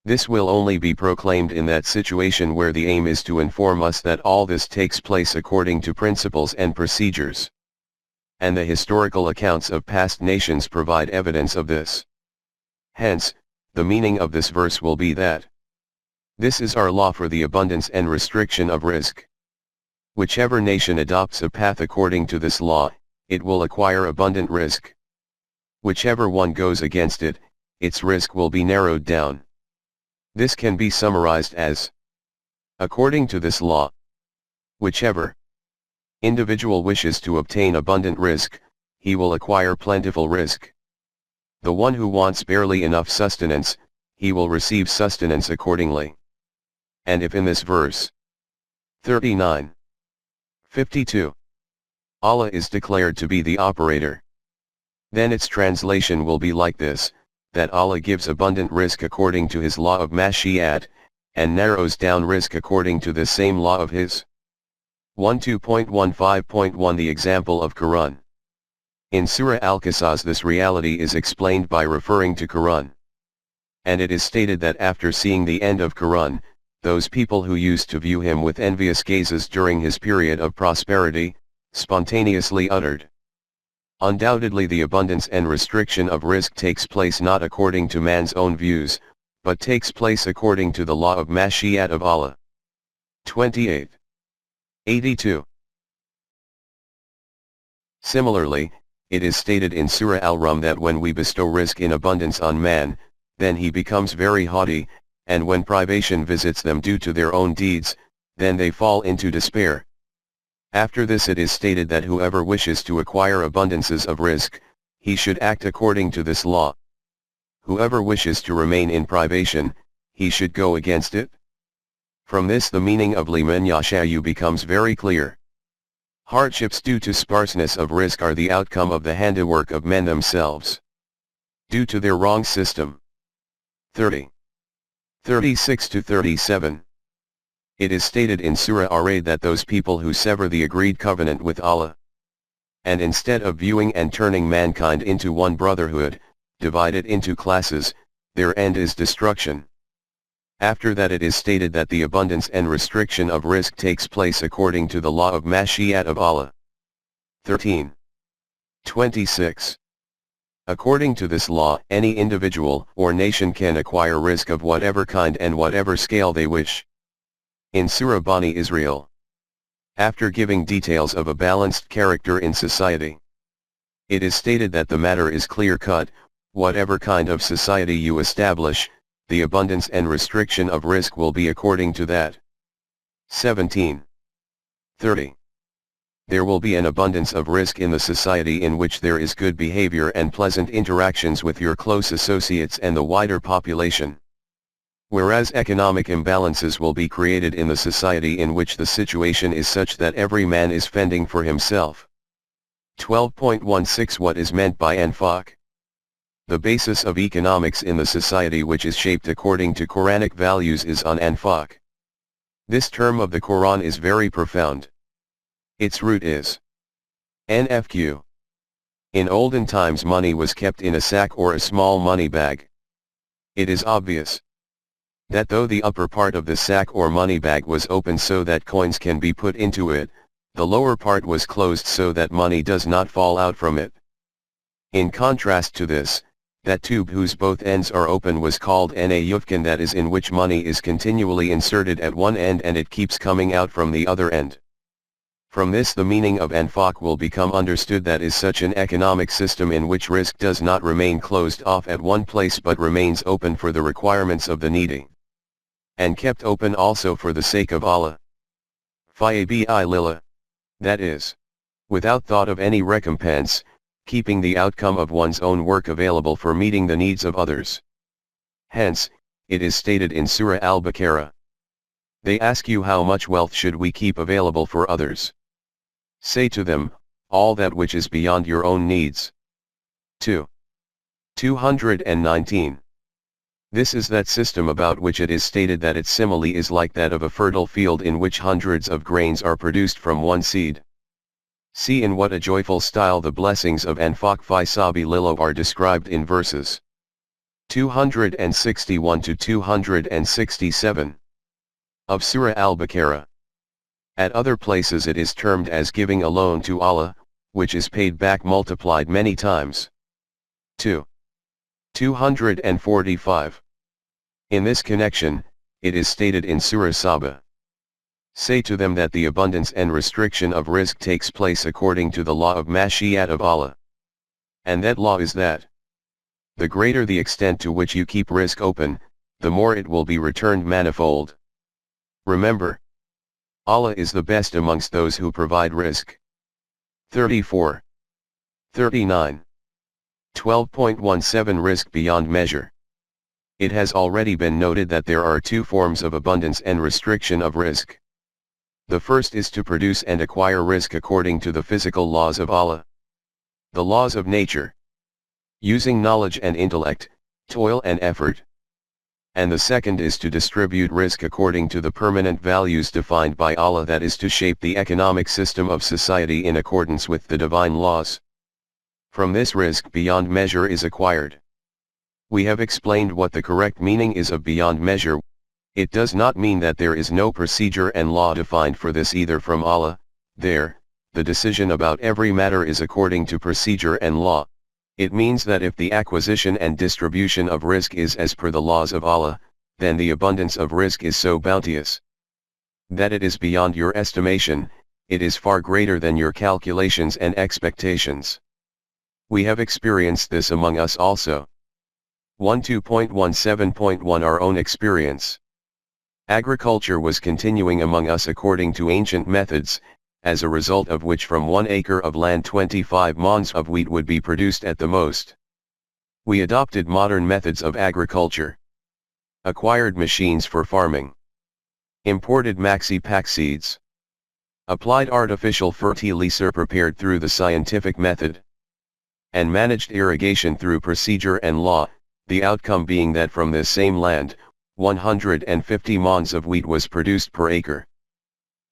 This will only be proclaimed in that situation where the aim is to inform us that all this takes place according to principles and procedures. And the historical accounts of past nations provide evidence of this. Hence, the meaning of this verse will be that this is our law for the abundance and restriction of risk. Whichever nation adopts a path according to this law, it will acquire abundant risk. Whichever one goes against it, its risk will be narrowed down. This can be summarized as, according to this law, whichever individual wishes to obtain abundant risk, he will acquire plentiful risk. The one who wants barely enough sustenance, he will receive sustenance accordingly. And if in this verse 39:52, Allah is declared to be the operator, then its translation will be like this, that Allah gives abundant risk according to His law of Mashi'at, and narrows down risk according to the same law of His. 12.15.1 The example of Quran. In Surah Al-Qasas this reality is explained by referring to Quran. And it is stated that after seeing the end of Quran, those people who used to view him with envious gazes during his period of prosperity, spontaneously uttered, undoubtedly the abundance and restriction of risk takes place not according to man's own views, but takes place according to the law of Mashi'at of Allah. 28:82. Similarly, it is stated in Surah Al-Rum that when we bestow risk in abundance on man, then he becomes very haughty, and when privation visits them due to their own deeds, then they fall into despair. After this it is stated that whoever wishes to acquire abundances of risk, he should act according to this law. Whoever wishes to remain in privation, he should go against it. From this the meaning of liman yasha'u becomes very clear. Hardships due to sparseness of risk are the outcome of the handiwork of men themselves, due to their wrong system. 36-37. It is stated in Surah Ar-Ra'd that those people who sever the agreed covenant with Allah, and instead of viewing and turning mankind into one brotherhood, divide it into classes, their end is destruction. After that it is stated that the abundance and restriction of risk takes place according to the law of Mashi'at of Allah. 13:26. According to this law, any individual or nation can acquire risk of whatever kind and whatever scale they wish. In Surah Bani Israel, after giving details of a balanced character in society, it is stated that the matter is clear-cut: whatever kind of society you establish, the abundance and restriction of risk will be according to that. 17:30. There will be an abundance of risk in the society in which there is good behavior and pleasant interactions with your close associates and the wider population. Whereas economic imbalances will be created in the society in which the situation is such that every man is fending for himself. 12.16 What is meant by Anfaq? The basis of economics in the society which is shaped according to Quranic values is on Anfaq. This term of the Quran is very profound. Its root is NFQ. In olden times money was kept in a sack or a small money bag. It is obvious that though the upper part of the sack or money bag was open so that coins can be put into it, the lower part was closed so that money does not fall out from it. In contrast to this, That tube whose both ends are open was called an ayufkan, that is, in which money is continually inserted at one end and it keeps coming out from the other end. From this the meaning of anfaq will become understood, that is such an economic system in which risk does not remain closed off at one place but remains open for the requirements of the needy. And kept open also for the sake of Allah. Fabi lillah. That is, without thought of any recompense, keeping the outcome of one's own work available for meeting the needs of others. Hence, it is stated in Surah Al-Baqarah. They ask you, how much wealth should we keep available for others? Say to them, all that which is beyond your own needs. 219. This is that system about which it is stated that its simile is like that of a fertile field in which hundreds of grains are produced from one seed. See in what a joyful style the blessings of anfaq fi sabilillah are described in verses 261 to 267 of Surah Al-Baqarah. At other places it is termed as giving a loan to Allah, which is paid back multiplied many times. 245. In this connection, it is stated in Surah Saba. Say to them that the abundance and restriction of risk takes place according to the law of Mashi'at of Allah. And that law is that the greater the extent to which you keep risk open, the more it will be returned manifold. Remember, Allah is the best amongst those who provide risk. 34. 39. 12.17 Risk beyond measure. It has already been noted that there are two forms of abundance and restriction of risk. The first is to produce and acquire risk according to the physical laws of Allah, the laws of nature, using knowledge and intellect, toil and effort. And the second is to distribute risk according to the permanent values defined by Allah, that is to shape the economic system of society in accordance with the divine laws. From this risk beyond measure is acquired. We have explained what the correct meaning is of beyond measure. It does not mean that there is no procedure and law defined for this either from Allah. The decision about every matter is according to procedure and law. It means that if the acquisition and distribution of risk is as per the laws of Allah, then the abundance of risk is so bounteous that it is beyond your estimation, it is far greater than your calculations and expectations. We have experienced this among us also. 12.17.1 Our own experience. Agriculture was continuing among us according to ancient methods, as a result of which from 1 acre of land 25 mons of wheat would be produced at the most. We adopted modern methods of agriculture, acquired machines for farming, imported maxi-pack seeds, applied artificial fertilizer prepared through the scientific method, and managed irrigation through procedure and law, the outcome being that from this same land, 150 mons of wheat was produced per acre,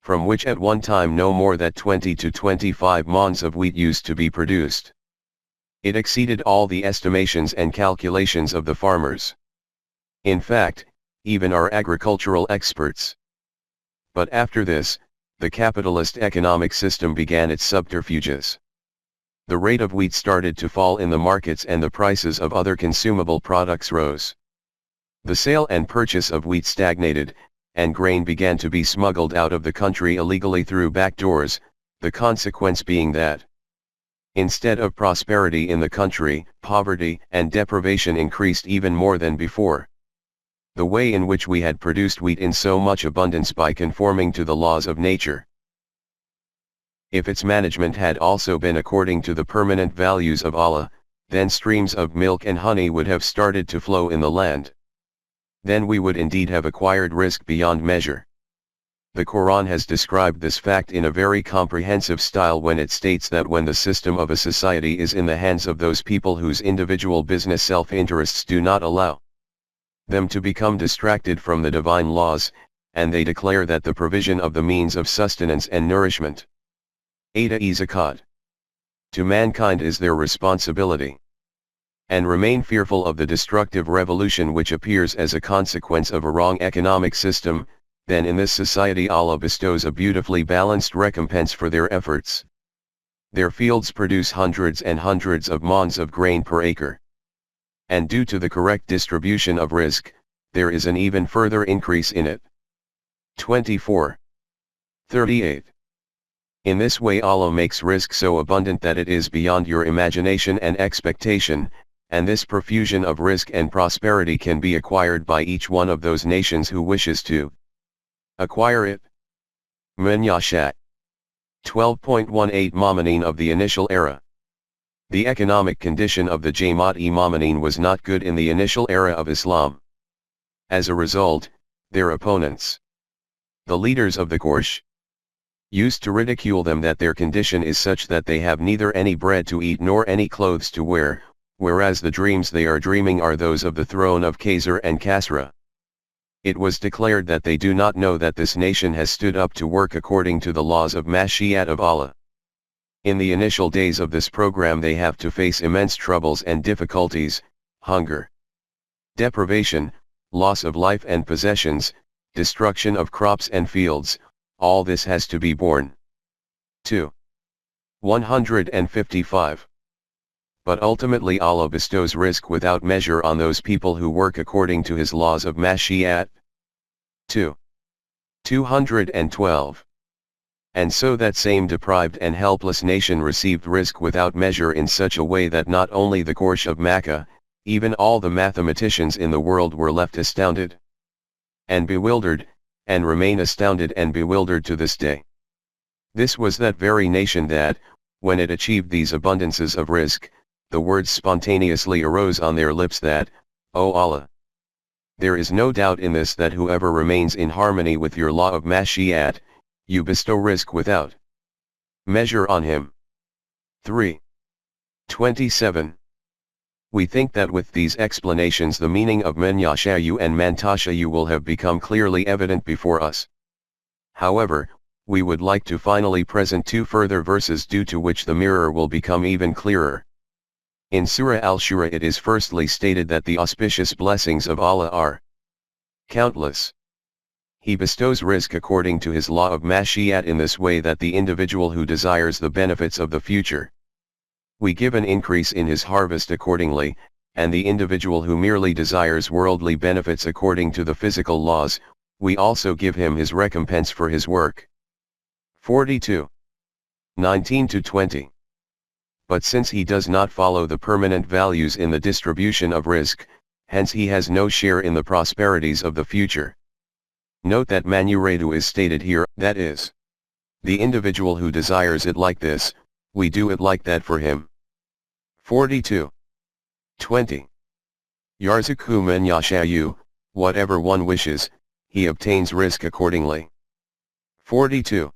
from which at one time no more than 20 to 25 mons of wheat used to be produced. It exceeded all the estimations and calculations of the farmers. In fact, even our agricultural experts. But after this, the capitalist economic system began its subterfuges. The rate of wheat started to fall in the markets and the prices of other consumable products rose. The sale and purchase of wheat stagnated, and grain began to be smuggled out of the country illegally through back doors, the consequence being that, instead of prosperity in the country, poverty and deprivation increased even more than before. The way in which we had produced wheat in so much abundance by conforming to the laws of nature, if its management had also been according to the permanent values of Allah, then streams of milk and honey would have started to flow in the land. Then we would indeed have acquired risk beyond measure. The Quran has described this fact in a very comprehensive style when it states that when the system of a society is in the hands of those people whose individual business self-interests do not allow them to become distracted from the divine laws, and they declare that the provision of the means of sustenance and nourishment, zakat, to mankind is their responsibility, and remain fearful of the destructive revolution which appears as a consequence of a wrong economic system, then in this society Allah bestows a beautifully balanced recompense for their efforts. Their fields produce hundreds and hundreds of mons of grain per acre, And due to the correct distribution of risk, there is an even further increase in it. 24. 38. In this way Allah makes risk so abundant that it is beyond your imagination and expectation, and this profusion of risk and prosperity can be acquired by each one of those nations who wishes to acquire it. Man Yasha. 12.18 Momineen of the initial era. The economic condition of the Jamaat-e-Momineen was not good in the initial era of Islam. As a result, their opponents, the leaders of the Quraysh, used to ridicule them that their condition is such that they have neither any bread to eat nor any clothes to wear, whereas the dreams they are dreaming are those of the throne of Qasr and Kasra. It was declared that they do not know that this nation has stood up to work according to the laws of Mashi'at of Allah. In the initial days of this program they have to face immense troubles and difficulties, hunger, deprivation, loss of life and possessions, destruction of crops and fields, all this has to be borne. 2. 155. But ultimately Allah bestows risk without measure on those people who work according to His laws of Mashi'at. 2. 212. And so that same deprived and helpless nation received risk without measure in such a way that not only the Quraysh of Makkah, even all the mathematicians in the world were left astounded and bewildered, and remain astounded and bewildered to this day. This was that very nation that, when it achieved these abundances of risk, the words spontaneously arose on their lips that, O Allah! There is no doubt in this that whoever remains in harmony with your law of Mashi'at, you bestow risk without measure on him. 3. 27. We think that with these explanations the meaning of Man Yashayu and Man Tashayu will have become clearly evident before us. However, we would like to finally present two further verses due to which the mirror will become even clearer. In Surah Al-Shura it is firstly stated that the auspicious blessings of Allah are countless. He bestows risk according to His law of Mashi'at in this way that the individual who desires the benefits of the future, we give an increase in his harvest accordingly, and the individual who merely desires worldly benefits according to the physical laws, we also give him his recompense for his work. 42. 19-20. But since he does not follow the permanent values in the distribution of risk, hence he has no share in the prosperities of the future. Note that manuradu is stated here, that is, the individual who desires it like this, we do it like that for him. 42. 20. Yarzuqhu man yashayu, whatever one wishes, he obtains risk accordingly. 42.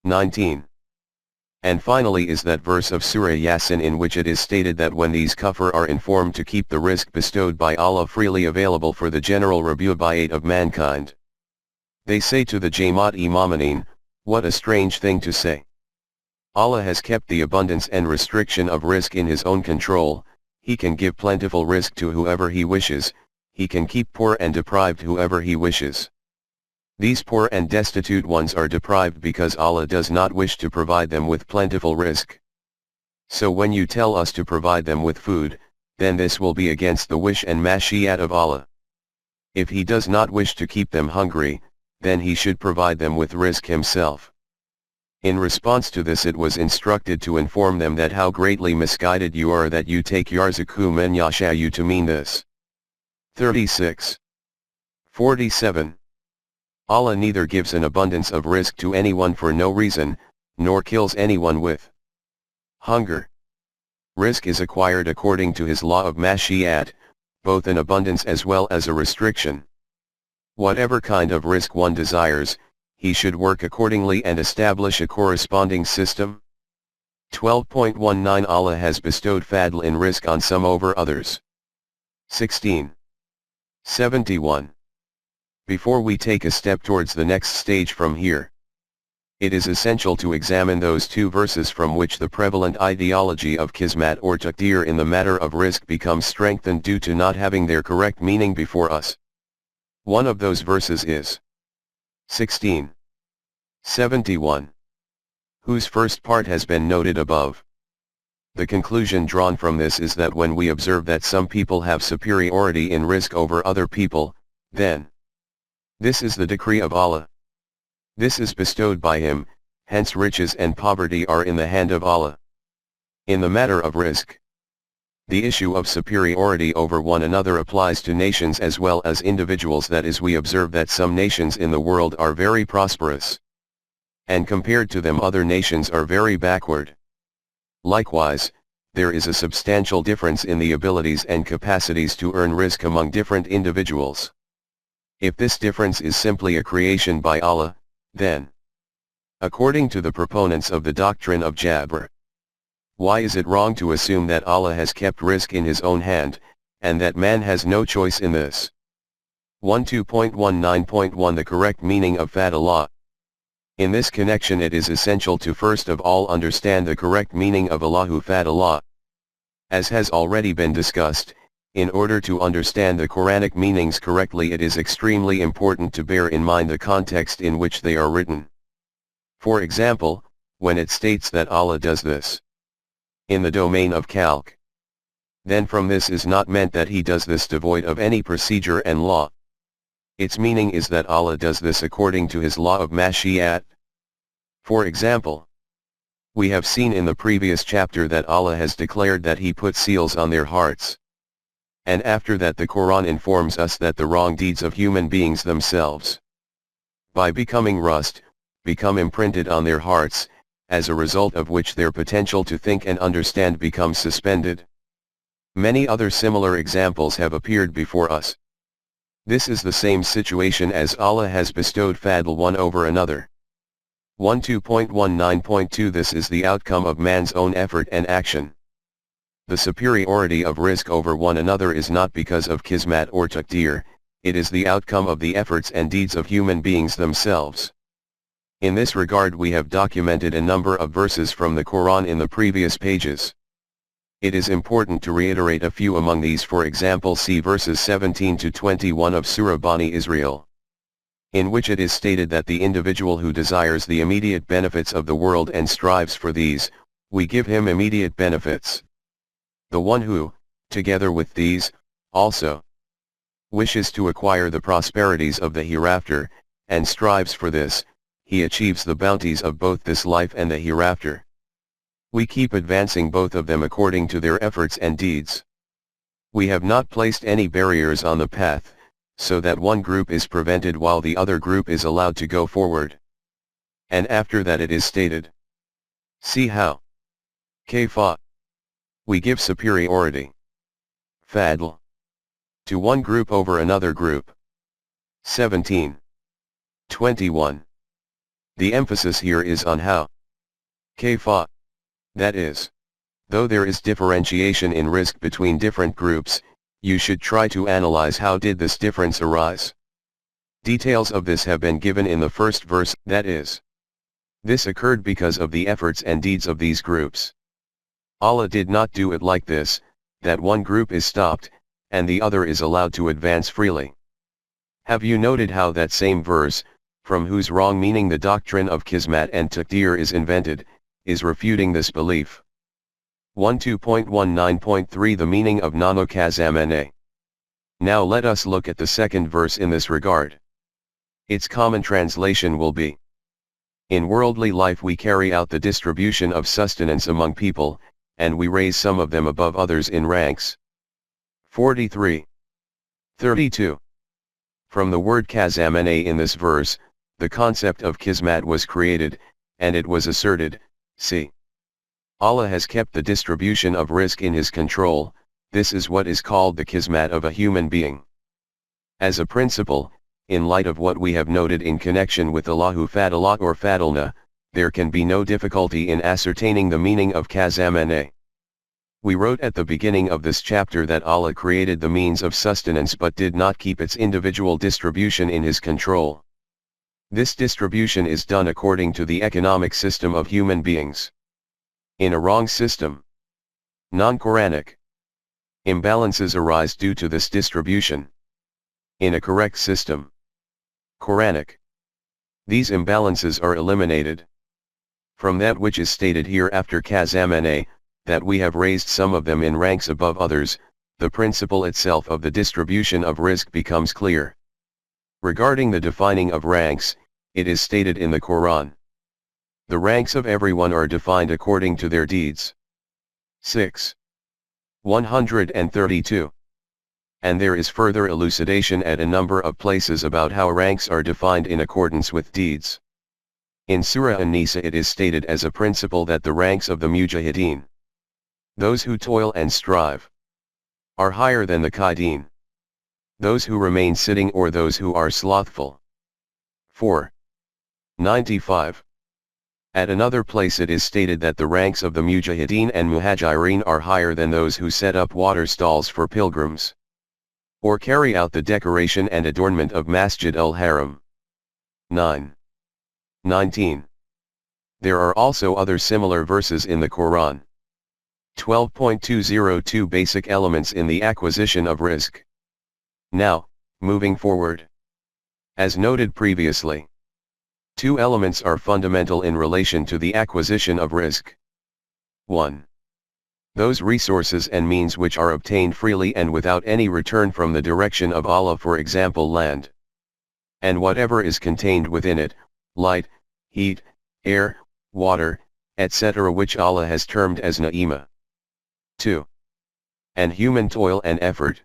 19. And finally is that verse of Surah Yasin in which it is stated that when these kuffar are informed to keep the risk bestowed by Allah freely available for the general rabi'at of mankind, they say to the Jamaat-e-Momineen, what a strange thing to say. Allah has kept the abundance and restriction of risk in His own control, He can give plentiful risk to whoever He wishes, He can keep poor and deprived whoever He wishes. These poor and destitute ones are deprived because Allah does not wish to provide them with plentiful risk. So when you tell us to provide them with food, then this will be against the wish and mashi'at of Allah. If He does not wish to keep them hungry, then He should provide them with risk Himself. In response to this it was instructed to inform them that how greatly misguided you are that you take yarzuqhu man yashayu to mean this. 36. 47. Allah neither gives an abundance of risk to anyone for no reason, nor kills anyone with hunger. Risk is acquired according to His law of mashi'at, both in abundance as well as a restriction. Whatever kind of risk one desires, he should work accordingly and establish a corresponding system. 12.19 Allah has bestowed fadl in risk on some over others. 16. 71. Before we take a step towards the next stage from here, it is essential to examine those two verses from which the prevalent ideology of Qismat or Taqdeer in the matter of risk becomes strengthened due to not having their correct meaning before us. One of those verses is 16. 71. Whose first part has been noted above. The conclusion drawn from this is that when we observe that some people have superiority in risk over other people, then this is the decree of Allah. This is bestowed by Him, hence riches and poverty are in the hand of Allah. In the matter of risk, the issue of superiority over one another applies to nations as well as individuals. That is, we observe that some nations in the world are very prosperous, and compared to them other nations are very backward. Likewise, there is a substantial difference in the abilities and capacities to earn risk among different individuals. If this difference is simply a creation by Allah, then, according to the proponents of the doctrine of Jabr, why is it wrong to assume that Allah has kept risk in His own hand, and that man has no choice in this? 12.19.1 The correct meaning of Fadallah. In this connection it is essential to first of all understand the correct meaning of Allahu Fadallah. As has already been discussed, in order to understand the Quranic meanings correctly it is extremely important to bear in mind the context in which they are written. For example, when it states that Allah does this in the domain of calc, then from this is not meant that He does this devoid of any procedure and law. Its meaning is that Allah does this according to His law of Mashi'at. For example, we have seen in the previous chapter that Allah has declared that He put seals on their hearts. And after that the Quran informs us that the wrong deeds of human beings themselves, by becoming rust, become imprinted on their hearts, as a result of which their potential to think and understand becomes suspended. Many other similar examples have appeared before us. This is the same situation as Allah has bestowed Fadl one over another. 12.19.2 This is the outcome of man's own effort and action. The superiority of risk over one another is not because of Kismat or Taqdeer, it is the outcome of the efforts and deeds of human beings themselves. In this regard we have documented a number of verses from the Quran in the previous pages. It is important to reiterate a few among these. For example, see verses 17 to 21 of Surah Bani Israel, in which it is stated that the individual who desires the immediate benefits of the world and strives for these, we give him immediate benefits. The one who, together with these, also wishes to acquire the prosperities of the hereafter, and strives for this, he achieves the bounties of both this life and the hereafter. We keep advancing both of them according to their efforts and deeds. We have not placed any barriers on the path, so that one group is prevented while the other group is allowed to go forward. And after that it is stated, see how Kayfa we give superiority, Fadl, to one group over another group. 17. 21. The emphasis here is on how. Kayfa, that is, though there is differentiation in risk between different groups, you should try to analyze how did this difference arise. Details of this have been given in the first verse, that is, this occurred because of the efforts and deeds of these groups. Allah did not do it like this, that one group is stopped, and the other is allowed to advance freely. Have you noted how that same verse, from whose wrong meaning the doctrine of Kismat and Taqdeer is invented, is refuting this belief? 12.19.3 The meaning of Nano Kazamane. Now let us look at the second verse in this regard. Its common translation will be, in worldly life we carry out the distribution of sustenance among people, and we raise some of them above others in ranks. 43. 32. From the word Kazamane in this verse, the concept of Kismat was created, and it was asserted, see, Allah has kept the distribution of risk in His control. This is what is called the Kismat of a human being. As a principle, in light of what we have noted in connection with Allahu Fadallah or Fadalna, there can be no difficulty in ascertaining the meaning of Kazamane. We wrote at the beginning of this chapter that Allah created the means of sustenance but did not keep its individual distribution in His control. This distribution is done according to the economic system of human beings. In a wrong system, non-Quranic, imbalances arise due to this distribution. In a correct system, Quranic, these imbalances are eliminated. From that which is stated here after Kazamane, that we have raised some of them in ranks above others, the principle itself of the distribution of risk becomes clear. Regarding the defining of ranks, it is stated in the Quran. The ranks of everyone are defined according to their deeds. 6. 132. And there is further elucidation at a number of places about how ranks are defined in accordance with deeds. In Surah An-Nisa it is stated as a principle that the ranks of the mujahideen, those who toil and strive, are higher than the qaideen, those who remain sitting or those who are slothful. 4. 95. At another place it is stated that the ranks of the mujahideen and muhajirin are higher than those who set up water stalls for pilgrims, or carry out the decoration and adornment of Masjid al-Haram. 9. 19. There are also other similar verses in the Quran. 12.202 Basic elements in the acquisition of risk. Now, moving forward. As noted previously, two elements are fundamental in relation to the acquisition of risk. 1. Those resources and means which are obtained freely and without any return from the direction of Allah, for example land, and whatever is contained within it, light, heat, air, water, etc., which Allah has termed as na'ima. 2. And human toil and effort.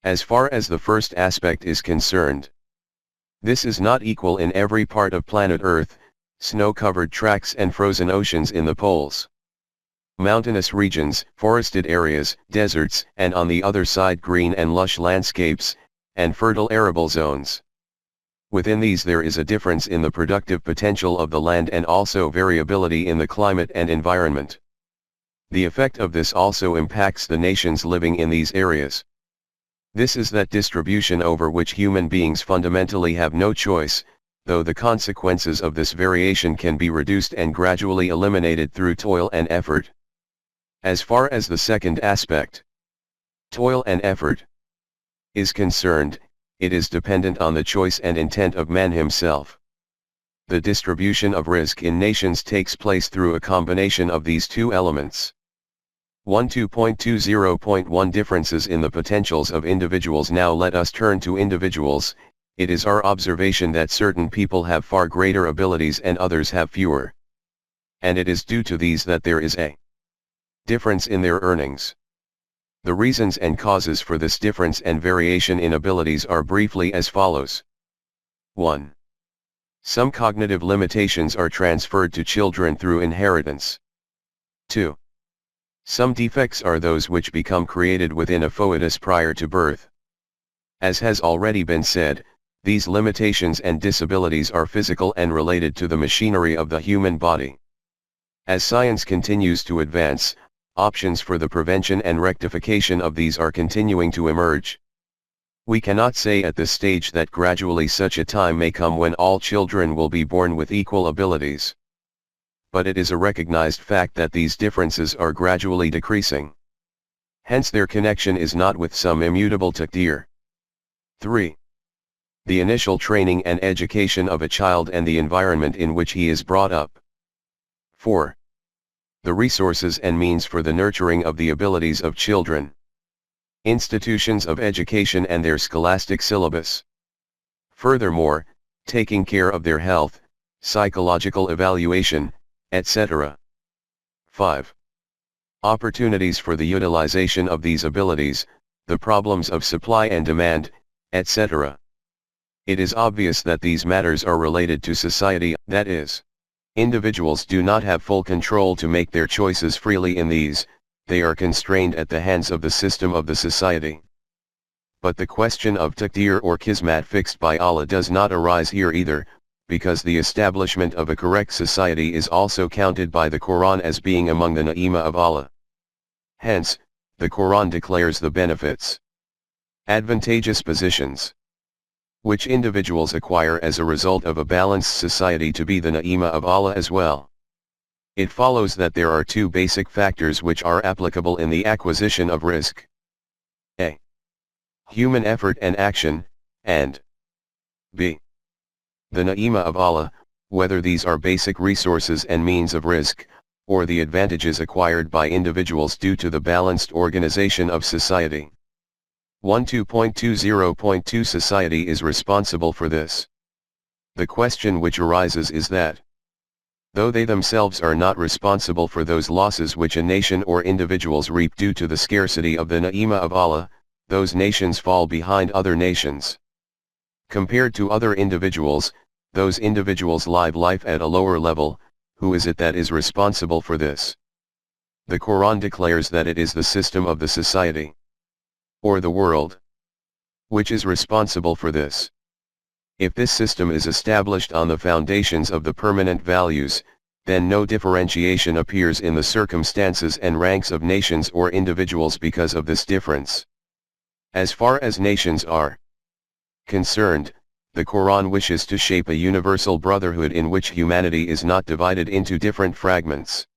As far as the first aspect is concerned, this is not equal in every part of planet Earth, snow-covered tracts and frozen oceans in the poles, mountainous regions, forested areas, deserts, and on the other side green and lush landscapes, and fertile arable zones. Within these there is a difference in the productive potential of the land and also variability in the climate and environment. The effect of this also impacts the nations living in these areas. This is that distribution over which human beings fundamentally have no choice, though the consequences of this variation can be reduced and gradually eliminated through toil and effort. As far as the second aspect, toil and effort, is concerned, it is dependent on the choice and intent of man himself. The distribution of risk in nations takes place through a combination of these two elements. 12.20.1 Differences in the potentials of individuals. Now let us turn to individuals. It is our observation that certain people have far greater abilities and others have fewer. And it is due to these that there is a difference in their earnings. The reasons and causes for this difference and variation in abilities are briefly as follows. 1. Some cognitive limitations are transferred to children through inheritance. 2. Some defects are those which become created within a foetus prior to birth. As has already been said, these limitations and disabilities are physical and related to the machinery of the human body. As science continues to advance, options for the prevention and rectification of these are continuing to emerge. We cannot say at this stage that gradually such a time may come when all children will be born with equal abilities. But it is a recognized fact that these differences are gradually decreasing. Hence their connection is not with some immutable taqdeer. 3. The initial training and education of a child and the environment in which he is brought up. 4. The resources and means for the nurturing of the abilities of children. Institutions of education and their scholastic syllabus. Furthermore, taking care of their health, psychological evaluation, etc. 5. Opportunities for the utilization of these abilities, the problems of supply and demand, etc. It is obvious that these matters are related to society, that is, individuals do not have full control to make their choices freely in these, they are constrained at the hands of the system of the society. But the question of taqdeer or kismat fixed by Allah does not arise here either, because the establishment of a correct society is also counted by the Quran as being among the na'ima of Allah. Hence, the Quran declares the benefits, advantageous positions, which individuals acquire as a result of a balanced society to be the na'ima of Allah as well. It follows that there are two basic factors which are applicable in the acquisition of risk. A. Human effort and action, and B. The na'ima of Allah, whether these are basic resources and means of risk, or the advantages acquired by individuals due to the balanced organization of society. 12.20.2 Society is responsible for this. The question which arises is that, though they themselves are not responsible for those losses which a nation or individuals reap due to the scarcity of the ni'mah of Allah, those nations fall behind other nations. Compared to other individuals, those individuals live life at a lower level. Who is it that is responsible for this? The Quran declares that it is the system of the society, or the world, which is responsible for this. If this system is established on the foundations of the permanent values, then no differentiation appears in the circumstances and ranks of nations or individuals because of this difference. As far as nations are concerned, the Quran wishes to shape a universal brotherhood in which humanity is not divided into different fragments.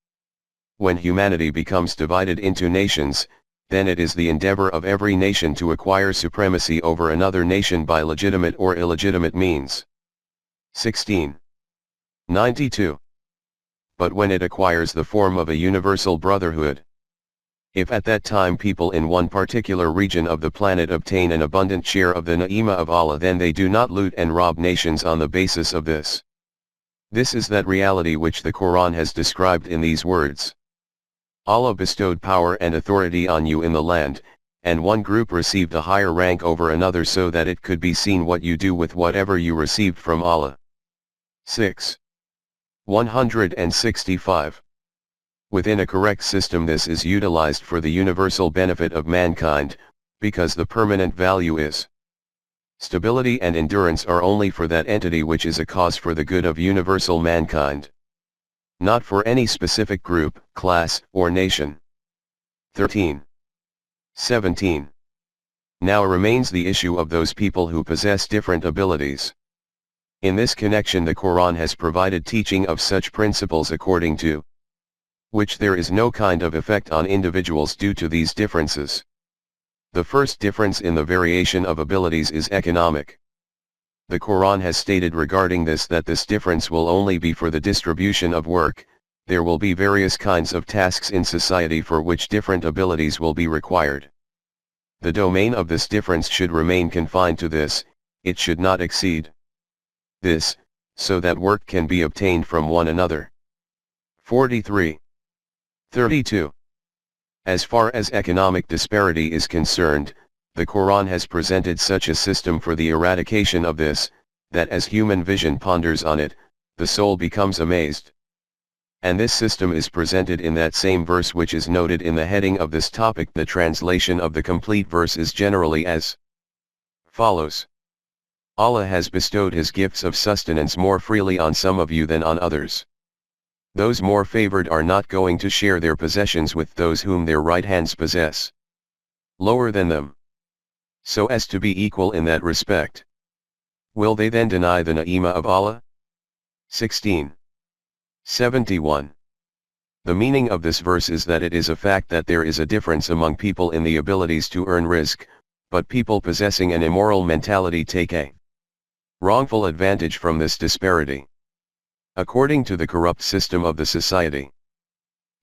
When humanity becomes divided into nations, then it is the endeavor of every nation to acquire supremacy over another nation by legitimate or illegitimate means. 1692. But when it acquires the form of a universal brotherhood, if at that time people in one particular region of the planet obtain an abundant share of the ni'mah of Allah, then they do not loot and rob nations on the basis of this. This is that reality which the Quran has described in these words. Allah bestowed power and authority on you in the land, and one group received a higher rank over another so that it could be seen what you do with whatever you received from Allah. 6. 165. Within a correct system, this is utilized for the universal benefit of mankind, because the permanent value is stability and endurance are only for that entity which is a cause for the good of universal mankind, not for any specific group, class, or nation. 13. 17. Now remains the issue of those people who possess different abilities. In this connection, the Quran has provided teaching of such principles according to which there is no kind of effect on individuals due to these differences. The first difference in the variation of abilities is economic. The Quran has stated regarding this that this difference will only be for the distribution of work. There will be various kinds of tasks in society for which different abilities will be required. The domain of this difference should remain confined to this, it should not exceed this, so that work can be obtained from one another. 43. 32. As far as economic disparity is concerned, the Quran has presented such a system for the eradication of this, that as human vision ponders on it, the soul becomes amazed. And this system is presented in that same verse which is noted in the heading of this topic. The translation of the complete verse is generally as follows. Allah has bestowed His gifts of sustenance more freely on some of you than on others. Those more favored are not going to share their possessions with those whom their right hands possess lower than them, so as to be equal in that respect. Will they then deny the ni'mah of Allah? 16. 71. The meaning of this verse is that it is a fact that there is a difference among people in the abilities to earn rizq, but people possessing an immoral mentality take a wrongful advantage from this disparity. According to the corrupt system of the society,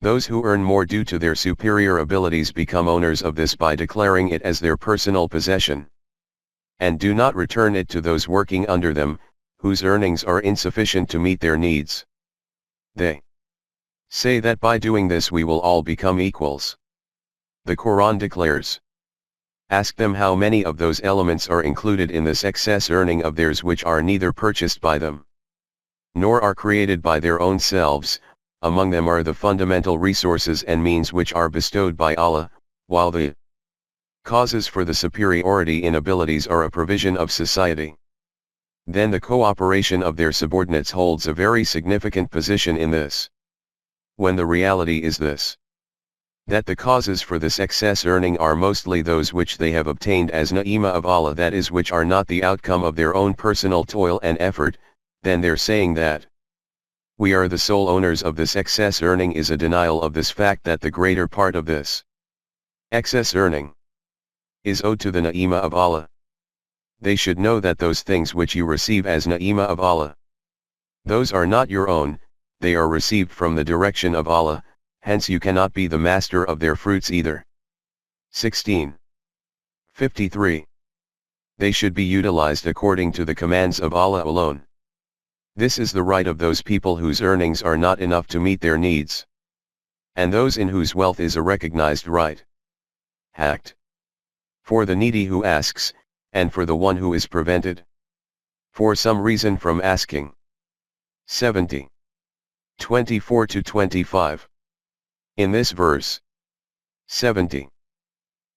those who earn more due to their superior abilities become owners of this by declaring it as their personal possession, and do not return it to those working under them, whose earnings are insufficient to meet their needs. They say that by doing this we will all become equals. The Quran declares, ask them how many of those elements are included in this excess earning of theirs which are neither purchased by them, nor are created by their own selves. Among them are the fundamental resources and means which are bestowed by Allah, while the causes for the superiority in abilities are a provision of society. Then the cooperation of their subordinates holds a very significant position in this. When the reality is this, that the causes for this excess earning are mostly those which they have obtained as ni'mah of Allah, that is, which are not the outcome of their own personal toil and effort, then their saying that we are the sole owners of this excess earning is a denial of this fact that the greater part of this excess earning is owed to the ni'mah of Allah. They should know that those things which you receive as ni'mah of Allah, those are not your own, they are received from the direction of Allah, hence you cannot be the master of their fruits either. 16. 53. They should be utilized according to the commands of Allah alone. This is the right of those people whose earnings are not enough to meet their needs, and those in whose wealth is a recognized right. Hacked. For the needy who asks, and for the one who is prevented for some reason from asking. 70. 24 to 25. In this verse 70.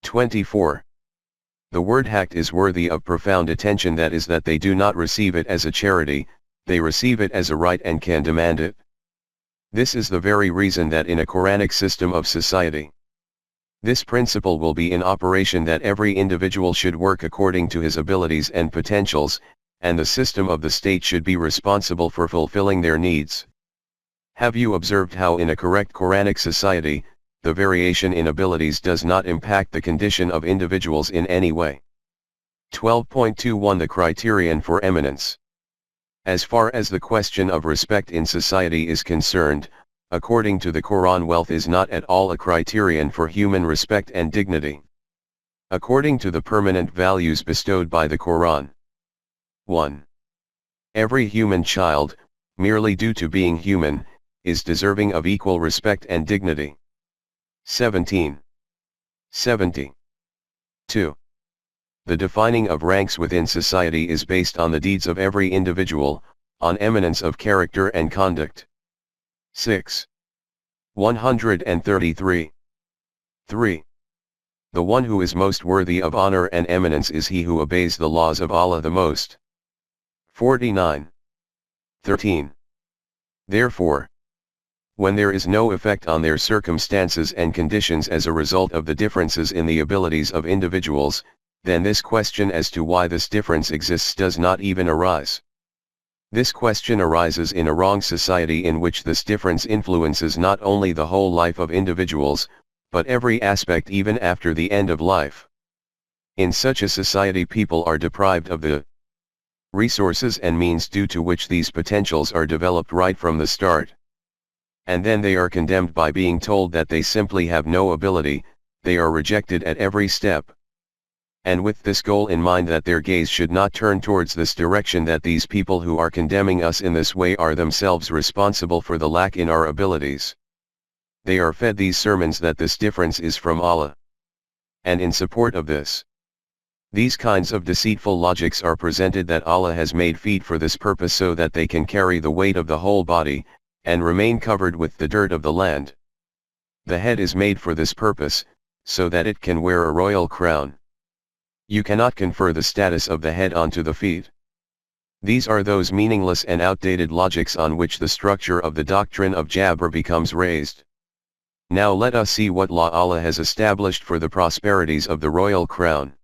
24. The word hacked is worthy of profound attention, that is that they do not receive it as a charity, they receive it as a right and can demand it. This is the very reason that in a Quranic system of society, this principle will be in operation, that every individual should work according to his abilities and potentials, and the system of the state should be responsible for fulfilling their needs. Have you observed how in a correct Quranic society, the variation in abilities does not impact the condition of individuals in any way? 12.21 The criterion for eminence. As far as the question of respect in society is concerned, according to the Quran, wealth is not at all a criterion for human respect and dignity. According to the permanent values bestowed by the Quran. 1. Every human child, merely due to being human, is deserving of equal respect and dignity. 17. 70. 2. The defining of ranks within society is based on the deeds of every individual, on eminence of character and conduct. 6. 133. 3. The one who is most worthy of honor and eminence is he who obeys the laws of Allah the most. 49. 13. Therefore, when there is no effect on their circumstances and conditions as a result of the differences in the abilities of individuals, then this question as to why this difference exists does not even arise. This question arises in a wrong society in which this difference influences not only the whole life of individuals, but every aspect even after the end of life. In such a society, people are deprived of the resources and means due to which these potentials are developed right from the start. And then they are condemned by being told that they simply have no ability, they are rejected at every step. And with this goal in mind, that their gaze should not turn towards this direction, that these people who are condemning us in this way are themselves responsible for the lack in our abilities. They are fed these sermons that this difference is from Allah. And in support of this, these kinds of deceitful logics are presented, that Allah has made feet for this purpose so that they can carry the weight of the whole body, and remain covered with the dirt of the land. The head is made for this purpose, so that it can wear a royal crown. You cannot confer the status of the head onto the feet. These are those meaningless and outdated logics on which the structure of the doctrine of Jabr becomes raised. Now let us see what law Allah has established for the prosperities of the royal crown.